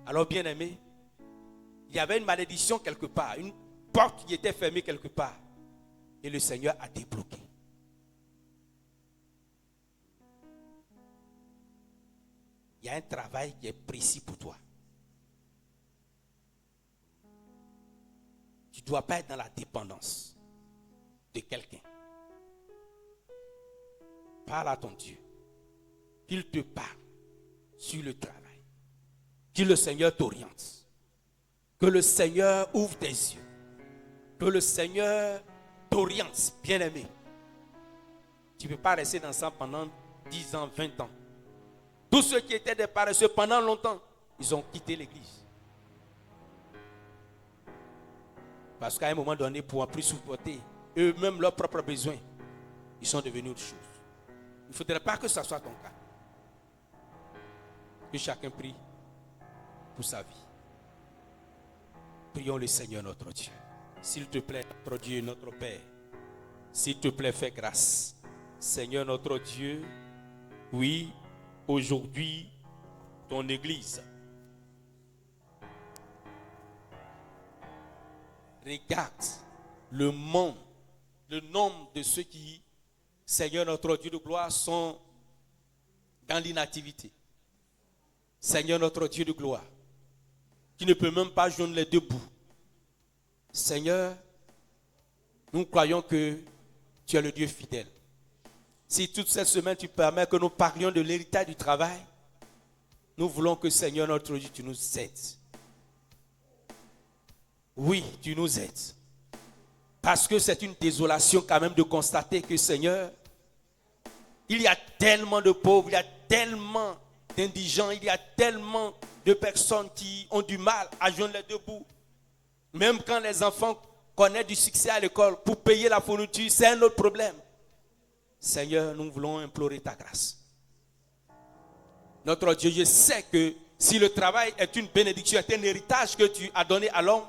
Alors bien aimé, il y avait une malédiction quelque part, une porte qui était fermée quelque part, et le Seigneur a débloqué. Il y a un travail qui est précis pour toi. Tu ne dois pas être dans la dépendance de quelqu'un. Parle à ton Dieu. Qu'il te parle sur le travail. Que le Seigneur t'oriente. Que le Seigneur ouvre tes yeux. Que le Seigneur t'oriente, bien-aimé. Tu ne peux pas rester dans ça pendant 10 ans, 20 ans. Tous ceux qui étaient des paresseux pendant longtemps, ils ont quitté l'église. Parce qu'à un moment donné, pour ne plus supporter eux-mêmes leurs propres besoins, ils sont devenus autre chose. Il ne faudrait pas que ce soit ton cas. Que chacun prie pour sa vie. Prions le Seigneur notre Dieu. S'il te plaît, notre Dieu, notre Père, s'il te plaît, fais grâce. Seigneur notre Dieu, oui, aujourd'hui, ton Église regarde le monde, le nombre de ceux qui, Seigneur notre Dieu de gloire, sont dans l'inactivité. Seigneur notre Dieu de gloire, qui ne peut même pas joindre les deux bouts. Seigneur, nous croyons que tu es le Dieu fidèle. Si toute cette semaine tu permets que nous parlions de l'héritage du travail, nous voulons que Seigneur notre Dieu, tu nous aides. Oui, tu nous aides. Parce que c'est une désolation quand même de constater que Seigneur, il y a tellement de pauvres, il y a tellement d'indigents, il y a tellement de personnes qui ont du mal à joindre les deux bouts. Même quand les enfants connaissent du succès à l'école, pour payer la fourniture, c'est un autre problème. Seigneur, nous voulons implorer ta grâce. Notre Dieu, je sais que si le travail est une bénédiction, est un héritage que tu as donné à l'homme,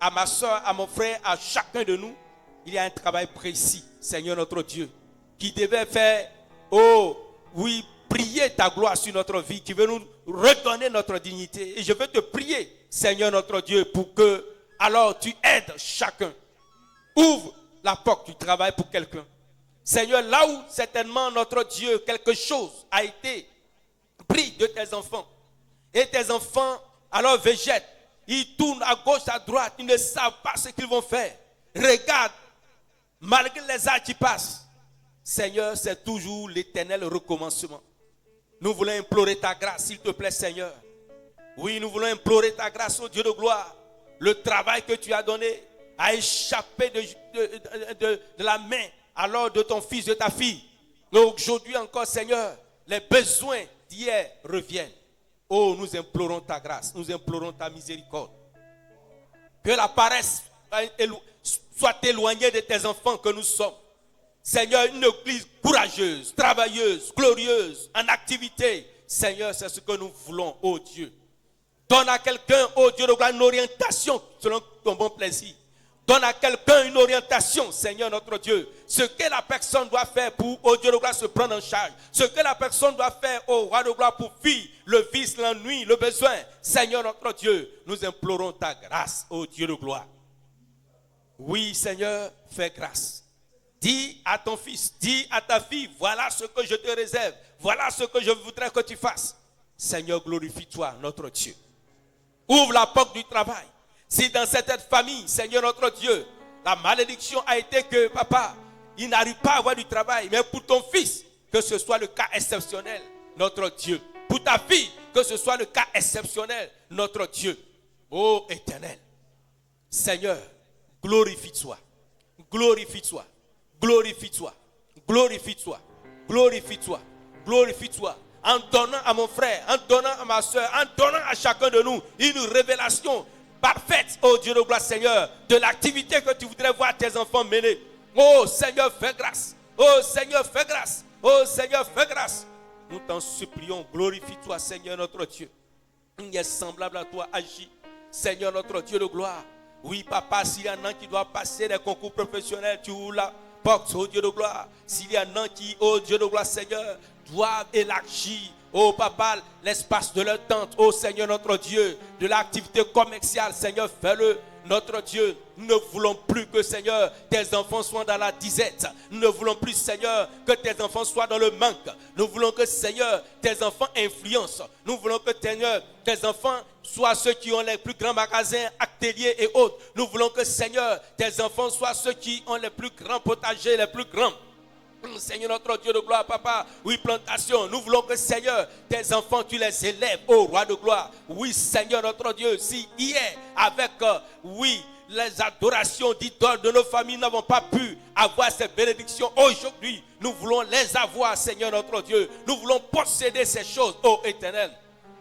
à ma soeur, à mon frère, à chacun de nous, il y a un travail précis, Seigneur notre Dieu, qui devait faire, oh oui, prier ta gloire sur notre vie, qui veut nous redonner notre dignité. Et je veux te prier, Seigneur notre Dieu, pour que, alors tu aides chacun. Ouvre la porte du travail pour quelqu'un. Seigneur, là où certainement notre Dieu, quelque chose a été pris de tes enfants, et tes enfants alors végètent, ils tournent à gauche, à droite, ils ne savent pas ce qu'ils vont faire. Regarde, malgré les âges qui passent, Seigneur, c'est toujours l'éternel recommencement. Nous voulons implorer ta grâce, s'il te plaît, Seigneur. Oui, nous voulons implorer ta grâce, au Dieu de gloire. Le travail que tu as donné a échappé de la main alors de ton fils, de ta fille. Mais aujourd'hui encore, Seigneur, les besoins d'hier reviennent. Oh, nous implorons ta grâce, nous implorons ta miséricorde. Que la paresse soit éloignée de tes enfants que nous sommes. Seigneur, une église courageuse, travailleuse, glorieuse, en activité. Seigneur, c'est ce que nous voulons, oh Dieu. Donne à quelqu'un, oh Dieu de gloire, une orientation selon ton bon plaisir. Donne à quelqu'un une orientation, Seigneur notre Dieu. Ce que la personne doit faire pour, oh Dieu de gloire, se prendre en charge. Ce que la personne doit faire, oh roi de gloire, pour fuir le vice, l'ennui, le besoin. Seigneur notre Dieu, nous implorons ta grâce, oh Dieu de gloire. Oui, Seigneur, fais grâce. Dis à ton fils, dis à ta fille, voilà ce que je te réserve. Voilà ce que je voudrais que tu fasses. Seigneur, glorifie-toi, notre Dieu. Ouvre la porte du travail. Si dans cette famille, Seigneur notre Dieu, la malédiction a été que, papa, il n'arrive pas à avoir du travail, mais pour ton fils, que ce soit le cas exceptionnel, notre Dieu. Pour ta fille, que ce soit le cas exceptionnel, notre Dieu. Ô Éternel, Seigneur, glorifie-toi, glorifie-toi, glorifie-toi, glorifie-toi, glorifie-toi, glorifie-toi. En donnant à mon frère, en donnant à ma soeur, en donnant à chacun de nous une révélation parfaite, oh Dieu de gloire, Seigneur, de l'activité que tu voudrais voir tes enfants mener. Oh Seigneur, fais grâce. Oh Seigneur, fais grâce. Oh Seigneur, fais grâce. Nous t'en supplions, glorifie-toi, Seigneur notre Dieu. Il est semblable à toi, agis, Seigneur notre Dieu de gloire. Oui, papa, s'il y en a qui doivent passer des concours professionnels, tu ouvres la porte, oh Dieu de gloire. S'il y en a qui, oh Dieu de gloire, Seigneur, doivent élargir, oh papa, l'espace de leur tente, oh Seigneur notre Dieu, de l'activité commerciale, Seigneur, fais-le, notre Dieu. Nous ne voulons plus que, Seigneur, tes enfants soient dans la disette. Nous ne voulons plus, Seigneur, que tes enfants soient dans le manque. Nous voulons que, Seigneur, tes enfants influencent. Nous voulons que, Seigneur, tes enfants soient ceux qui ont les plus grands magasins, ateliers et autres. Nous voulons que, Seigneur, tes enfants soient ceux qui ont les plus grands potagers, les plus grands. Seigneur notre Dieu de gloire, papa, oui, plantation. Nous voulons que, Seigneur, tes enfants, tu les élèves, ô roi de gloire. Oui, Seigneur notre Dieu, si hier, avec, oui, les adorations d'idoles de nos familles n'avons pas pu avoir ces bénédictions, aujourd'hui, nous voulons les avoir, Seigneur notre Dieu. Nous voulons posséder ces choses, ô Éternel.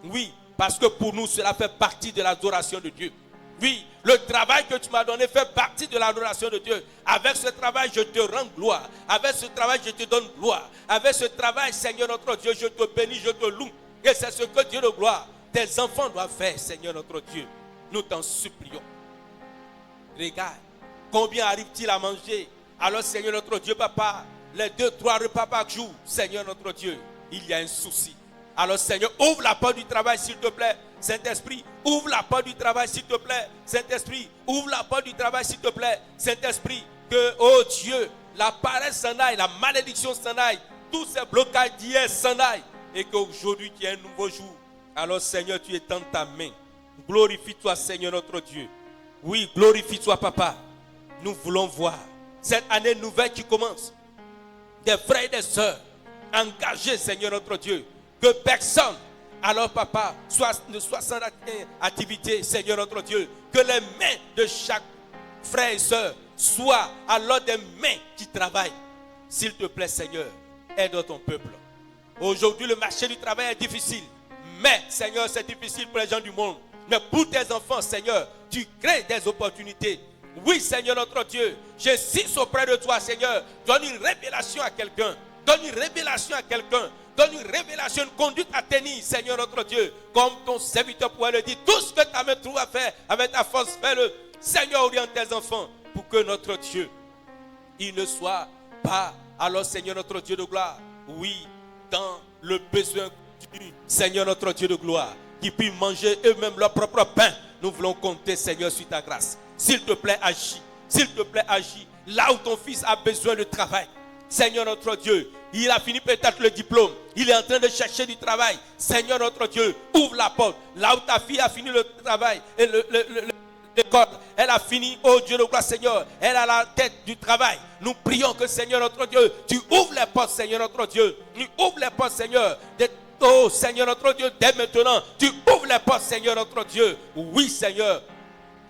Oui, parce que pour nous, cela fait partie de l'adoration de Dieu. Oui, le travail que tu m'as donné fait partie de l'adoration de Dieu. Avec ce travail, je te rends gloire. Avec ce travail, je te donne gloire. Avec ce travail, Seigneur notre Dieu, je te bénis, je te loue. Et c'est ce que Dieu de gloire, tes enfants doivent faire, Seigneur notre Dieu. Nous t'en supplions. Regarde, combien arrive-t-il à manger? Alors, Seigneur notre Dieu, papa, les 2-3 repas par jour, Seigneur notre Dieu, il y a un souci. Alors, Seigneur, ouvre la porte du travail, s'il te plaît. Saint-Esprit, ouvre la porte du travail, s'il te plaît. Saint-Esprit, ouvre la porte du travail, s'il te plaît. Saint-Esprit, que, oh Dieu, la paresse s'en aille, la malédiction s'en aille, tous ces blocages d'hier s'en aillent. Et qu'aujourd'hui, qu'il y ait un nouveau jour. Alors, Seigneur, tu étends ta main. Glorifie-toi, Seigneur notre Dieu. Oui, glorifie-toi, papa. Nous voulons voir cette année nouvelle qui commence. Des frères et des sœurs engagés, Seigneur notre Dieu. Que personne, alors papa, ne soit sans activité, Seigneur notre Dieu. Que les mains de chaque frère et sœur soient alors des mains qui travaillent. S'il te plaît, Seigneur, aide ton peuple. Aujourd'hui, le marché du travail est difficile. Mais, Seigneur, c'est difficile pour les gens du monde. Mais pour tes enfants, Seigneur, tu crées des opportunités. Oui, Seigneur notre Dieu, je suis auprès de toi, Seigneur. Donne une révélation à quelqu'un. Donne une révélation à quelqu'un. Donne une révélation, une conduite à tenir, Seigneur notre Dieu. Comme ton serviteur pourrait le dire. Tout ce que ta main trouve à faire, avec ta force, fais-le. Seigneur, oriente tes enfants pour que notre Dieu, il ne soit pas, alors Seigneur notre Dieu de gloire, oui, dans le besoin du Seigneur notre Dieu de gloire, qui puissent manger eux-mêmes leur propre pain. Nous voulons compter, Seigneur, sur ta grâce. S'il te plaît, agis. S'il te plaît, agis. Là où ton fils a besoin de travail. Seigneur notre Dieu, il a fini peut-être le diplôme. Il est en train de chercher du travail. Seigneur notre Dieu, ouvre la porte. Là où ta fille a fini le travail et l'école, elle a fini, oh Dieu de gloire, Seigneur, elle a la tête du travail. Nous prions que, Seigneur notre Dieu, tu ouvres les portes, Seigneur notre Dieu. Tu ouvres les portes, Seigneur. Oh Seigneur notre Dieu, dès maintenant, tu ouvres les portes, Seigneur notre Dieu. Oui, Seigneur.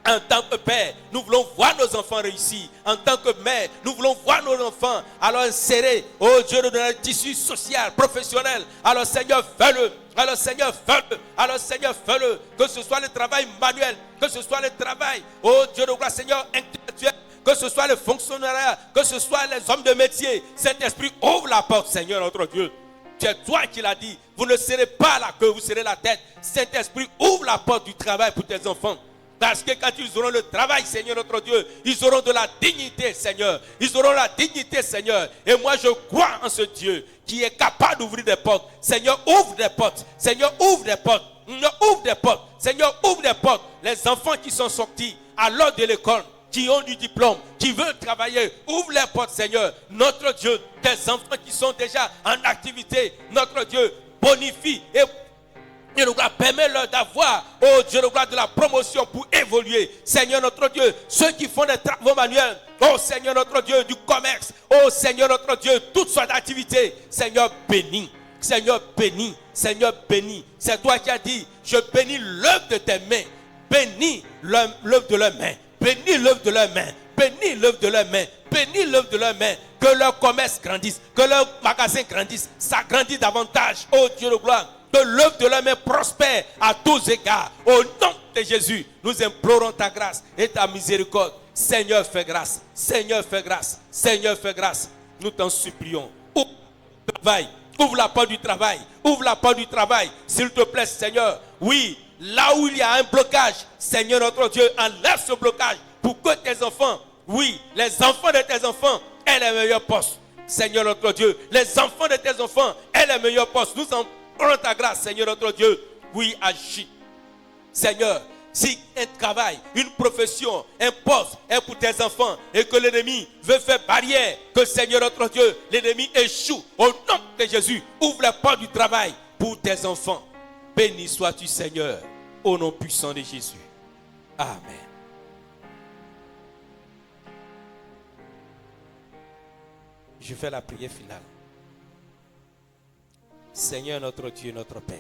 En tant que père, nous voulons voir nos enfants réussir. En tant que mère, nous voulons voir nos enfants alors insérés, oh Dieu, dans le tissu social, professionnel. Alors Seigneur, fais-le. Alors Seigneur, fais-le. Alors Seigneur, fais-le. Que ce soit le travail manuel, que ce soit le travail, oh Dieu de gloire, Seigneur, intellectuel, que ce soit le fonctionnariat, que ce soit les hommes de métier. Saint-Esprit, ouvre la porte, Seigneur notre Dieu. C'est toi qui l'as dit. Vous ne serez pas la queue, vous serez la tête. Saint-Esprit, ouvre la porte du travail pour tes enfants. Parce que quand ils auront le travail, Seigneur notre Dieu, ils auront de la dignité, Seigneur. Ils auront la dignité, Seigneur. Et moi, je crois en ce Dieu qui est capable d'ouvrir des portes. Seigneur, ouvre des portes. Seigneur, ouvre des portes. Seigneur, ouvre des portes. Seigneur, ouvre des portes. Les enfants qui sont sortis à l'heure de l'école, qui ont du diplôme, qui veulent travailler, ouvre les portes, Seigneur. Notre Dieu, des enfants qui sont déjà en activité, notre Dieu, bonifie et Dieu de gloire, permets-leur d'avoir, oh Dieu de gloire, de la promotion pour évoluer. Seigneur notre Dieu, ceux qui font des travaux manuels, oh Seigneur notre Dieu, du commerce, oh Seigneur notre Dieu, toutes sortes d'activités. Seigneur béni, Seigneur béni, Seigneur béni. C'est toi qui as dit, je bénis l'œuvre de tes mains. Bénis l'œuvre de leurs mains. Bénis l'œuvre de leurs mains. Bénis l'œuvre de leurs mains. Bénis l'œuvre de leurs mains. Que leur commerce grandisse. Que leur magasin grandisse. Ça grandit davantage. Oh Dieu de gloire. Que l'œuvre de leurs mains prospère à tous égards. Au nom de Jésus, nous implorons ta grâce et ta miséricorde. Seigneur, fais grâce. Seigneur, fais grâce. Seigneur, fais grâce. Nous t'en supplions. Ouvre le travail. Ouvre la porte du travail. Ouvre la porte du travail. S'il te plaît, Seigneur. Oui, là où il y a un blocage, Seigneur notre Dieu, enlève ce blocage pour que tes enfants, oui, les enfants de tes enfants aient les meilleurs postes. Seigneur notre Dieu, les enfants de tes enfants aient les meilleurs postes. Nous en prenons ta grâce, Seigneur notre Dieu. Oui, agis. Seigneur, si un travail, une profession, un poste est pour tes enfants et que l'ennemi veut faire barrière, que Seigneur notre Dieu, l'ennemi échoue. Au nom de Jésus, ouvre la porte du travail pour tes enfants. Béni sois-tu, Seigneur, au nom puissant de Jésus. Amen. Je fais la prière finale. Seigneur notre Dieu, notre Père.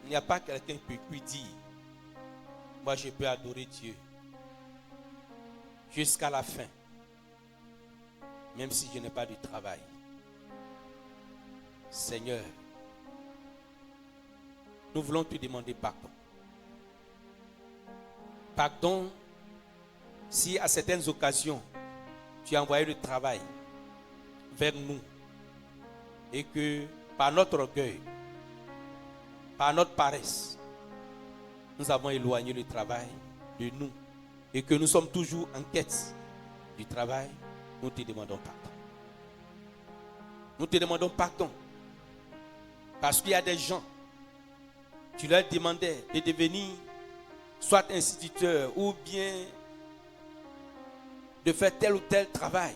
Il n'y a pas quelqu'un qui peut dire, moi je peux adorer Dieu jusqu'à la fin, même si je n'ai pas de travail. Seigneur, nous voulons te demander pardon. Pardon si à certaines occasions tu as envoyé le travail vers nous et que par notre orgueil, par notre paresse, nous avons éloigné le travail de nous et que nous sommes toujours en quête du travail, nous te demandons pardon. Nous te demandons pardon parce qu'il y a des gens, tu leur demandais de devenir soit instituteur ou bien de faire tel ou tel travail.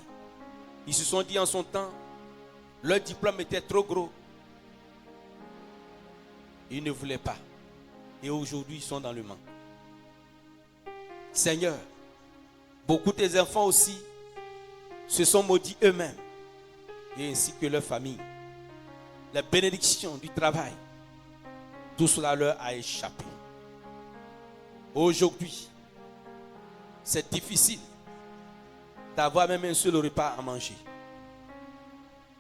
Ils se sont dit en son temps, leur diplôme était trop gros. Ils ne voulaient pas. Et aujourd'hui, ils sont dans le manque. Seigneur, beaucoup de tes enfants aussi se sont maudits eux-mêmes et ainsi que leur famille. La bénédiction du travail, tout cela leur a échappé. Aujourd'hui, c'est difficile d'avoir même un seul repas à manger.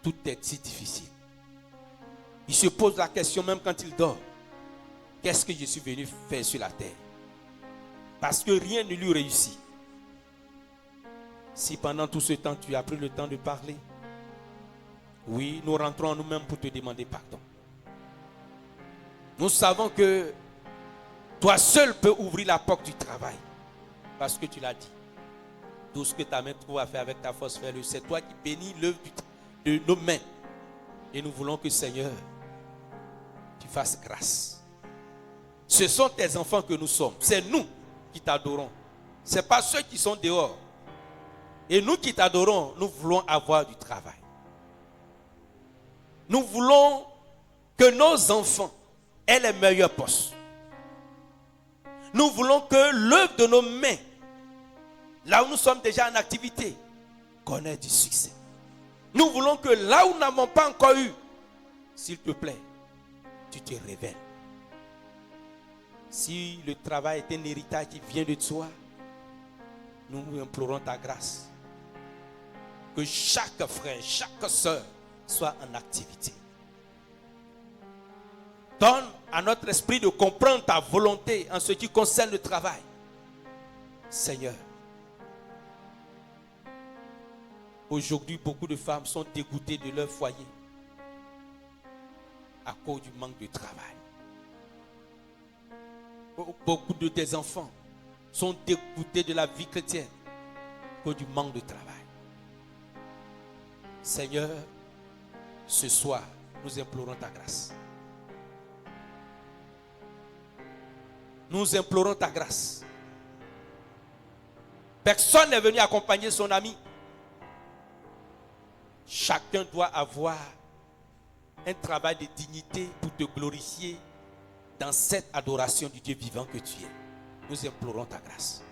Tout est si difficile. Il se pose la question même quand il dort. Qu'est-ce que je suis venu faire sur la terre? Parce que rien ne lui réussit. Si pendant tout ce temps, tu as pris le temps de parler, oui, nous rentrons en nous-mêmes pour te demander pardon. Nous savons que toi seul peux ouvrir la porte du travail. Parce que tu l'as dit. Tout ce que ta main trouve à faire avec ta force, fais-le. C'est toi qui bénis l'œuvre de nos mains. Et nous voulons que, Seigneur, tu fasses grâce. Ce sont tes enfants que nous sommes. C'est nous qui t'adorons. Ce n'est pas ceux qui sont dehors. Et nous qui t'adorons, nous voulons avoir du travail. Nous voulons que nos enfants aient les meilleurs postes. Nous voulons que l'œuvre de nos mains, là où nous sommes déjà en activité, connaisse du succès. Nous voulons que là où nous n'avons pas encore eu, s'il te plaît, tu te révèles. Si le travail est un héritage qui vient de toi, nous implorons ta grâce. Que chaque frère, chaque soeur soit en activité. Donne à notre esprit de comprendre ta volonté en ce qui concerne le travail. Seigneur, aujourd'hui, beaucoup de femmes sont dégoûtées de leur foyer à cause du manque de travail. Beaucoup de tes enfants sont dégoûtés de la vie chrétienne à cause du manque de travail. Seigneur, ce soir, nous implorons ta grâce. Nous implorons ta grâce. Personne n'est venu accompagner son ami. Chacun doit avoir un travail de dignité pour te glorifier dans cette adoration du Dieu vivant que tu es. Nous implorons ta grâce.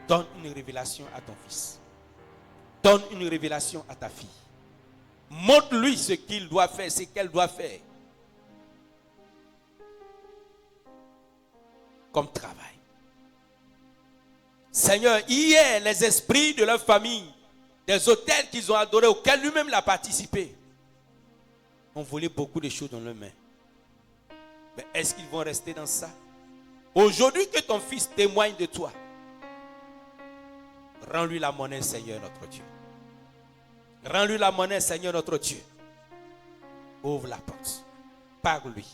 Donne une révélation à ton fils. Donne une révélation à ta fille. Montre-lui ce qu'il doit faire, ce qu'elle doit faire. Comme travail. Seigneur, hier, les esprits de leur famille, des hôtels qu'ils ont adorés, auxquels lui-même il a participé, ont volé beaucoup de choses dans leurs mains. Mais est-ce qu'ils vont rester dans ça? Aujourd'hui que ton fils témoigne de toi, rends-lui la monnaie, Seigneur notre Dieu. Rends-lui la monnaie, Seigneur notre Dieu. Ouvre la porte. Parle-lui.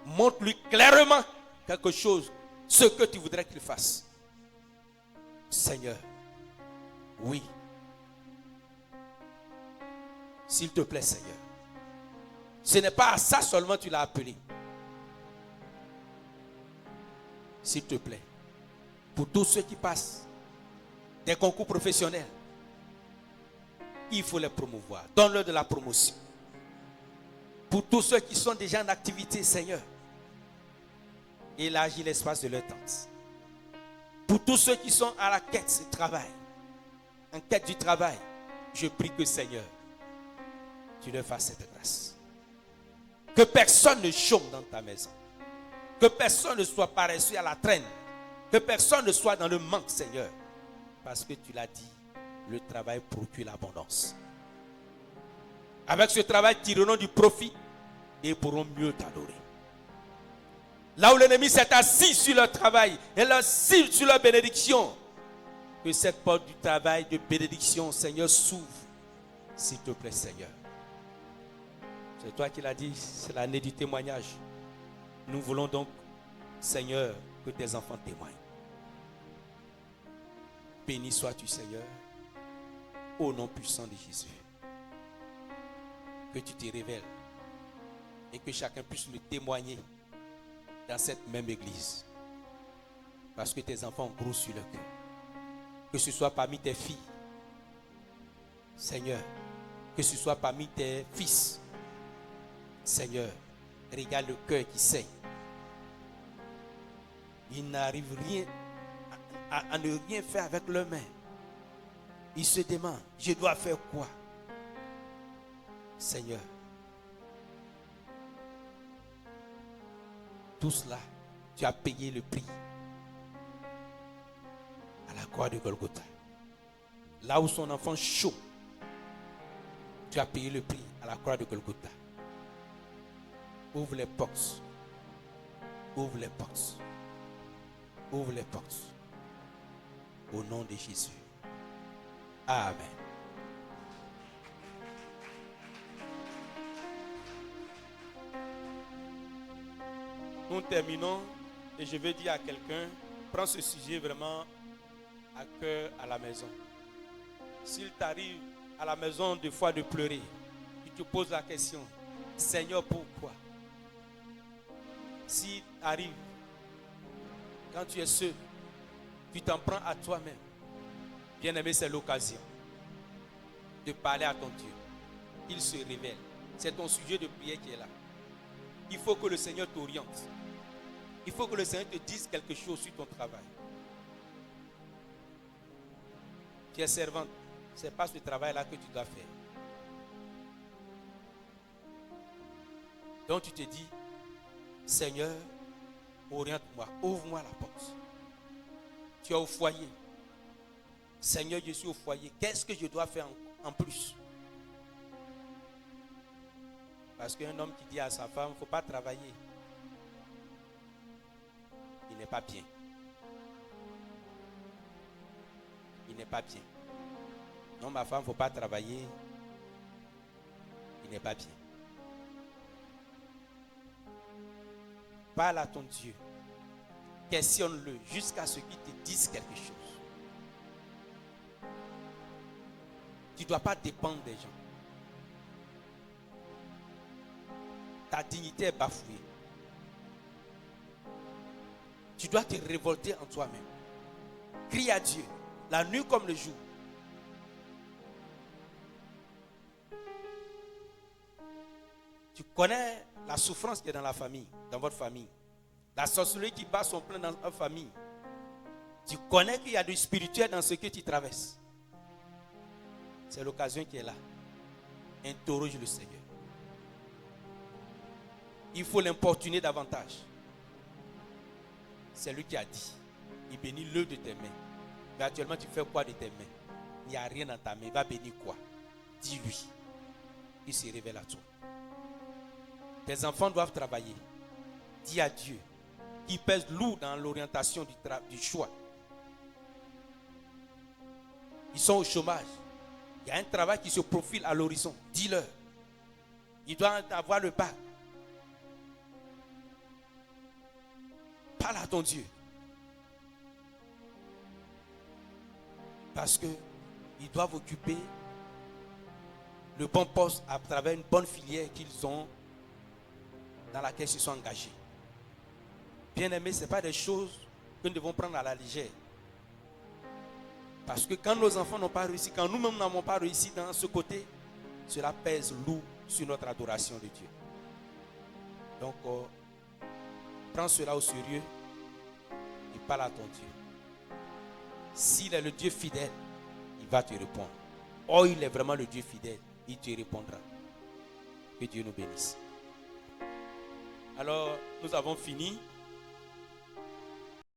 Montre-lui clairement quelque chose, ce que tu voudrais qu'il fasse. Seigneur, oui. S'il te plaît, Seigneur. Ce n'est pas à ça seulement que tu l'as appelé. S'il te plaît. Pour tous ceux qui passent des concours professionnels, il faut les promouvoir. Donne-leur de la promotion. Pour tous ceux qui sont déjà en activité, Seigneur, élargis l'espace de leur tente. Pour tous ceux qui sont à la quête du travail, en quête du travail, je prie que, Seigneur, tu leur fasses cette grâce. Que personne ne chôme dans ta maison. Que personne ne soit paresseux à la traîne. Que personne ne soit dans le manque, Seigneur. Parce que tu l'as dit, le travail procure l'abondance. Avec ce travail, tireront du profit et pourront mieux t'adorer. Là où l'ennemi s'est assis sur leur travail et assis sur leur bénédiction, que cette porte du travail de bénédiction, Seigneur, s'ouvre. S'il te plaît, Seigneur. C'est toi qui l'as dit, c'est l'année du témoignage. Nous voulons donc, Seigneur, que tes enfants témoignent. Béni sois-tu, Seigneur, au nom puissant de Jésus. Que tu te révèles et que chacun puisse le témoigner dans cette même église. Parce que tes enfants ont gros sur le cœur. Que ce soit parmi tes filles, Seigneur, que ce soit parmi tes fils, Seigneur, regarde le cœur qui saigne. Ils n'arrivent rien à ne rien faire avec leurs mains. Ils se demandent, je dois faire quoi? Seigneur, tout cela, tu as payé le prix à la croix de Golgotha. Là où son enfant chaud, Tu as payé le prix à la croix de Golgotha. Ouvre les portes. Ouvre les portes. Ouvre les portes. Au nom de Jésus. Amen. Nous terminons et je vais dire à quelqu'un, prends ce sujet vraiment à cœur à la maison. S'il t'arrive à la maison des fois de pleurer, tu te poses la question, Seigneur, pourquoi? S'il arrive, quand tu es seul, tu t'en prends à toi-même. Bien-aimé, c'est l'occasion de parler à ton Dieu. Il se révèle. C'est ton sujet de prière qui est là. Il faut que le Seigneur t'oriente. Il faut que le Seigneur te dise quelque chose sur ton travail. Tu es servante. Ce n'est pas ce travail-là que tu dois faire. Donc tu te dis, Seigneur, oriente-moi, ouvre-moi la porte. Tu es au foyer. Seigneur, je suis au foyer. Qu'est-ce que je dois faire en plus? Parce qu'un homme qui dit à sa femme, il ne faut pas travailler, il n'est pas bien. Il n'est pas bien. Non, ma femme, il ne faut pas travailler, il n'est pas bien. Parle à ton Dieu. Questionne-le jusqu'à ce qu'il te dise quelque chose. Tu ne dois pas dépendre des gens. Ta dignité est bafouée. Tu dois te révolter en toi-même. Crie à Dieu, la nuit comme le jour. Tu connais la souffrance qui est dans la famille, dans votre famille. La sorcellerie qui bat son plein dans votre famille. Tu connais qu'il y a du spirituel dans ce que tu traverses. C'est l'occasion qui est là. Interroge le Seigneur. Il faut l'importuner davantage. C'est lui qui a dit, il bénit l'œuvre de tes mains. Mais actuellement, tu fais quoi de tes mains? Il n'y a rien dans ta main. Il va bénir quoi? Dis-lui. Il se révèle à toi. Tes enfants doivent travailler. Dis à Dieu qui pèse lourd dans l'orientation du choix. Ils sont au chômage. Il y a un travail qui se profile à l'horizon. Dis-leur. Ils doivent avoir le bac. Parle à ton Dieu. Parce qu'ils doivent occuper le bon poste à travers une bonne filière qu'ils ont, dans laquelle ils se sont engagés. Bien-aimés, ce n'est pas des choses que nous devons prendre à la légère. Parce que quand nos enfants n'ont pas réussi, quand nous-mêmes n'avons pas réussi dans ce côté, cela pèse lourd sur notre adoration de Dieu. Donc, prends cela au sérieux et parle à ton Dieu. S'il est le Dieu fidèle, il va te répondre. Oh, il est vraiment le Dieu fidèle, il te répondra. Que Dieu nous bénisse. Alors, nous avons fini.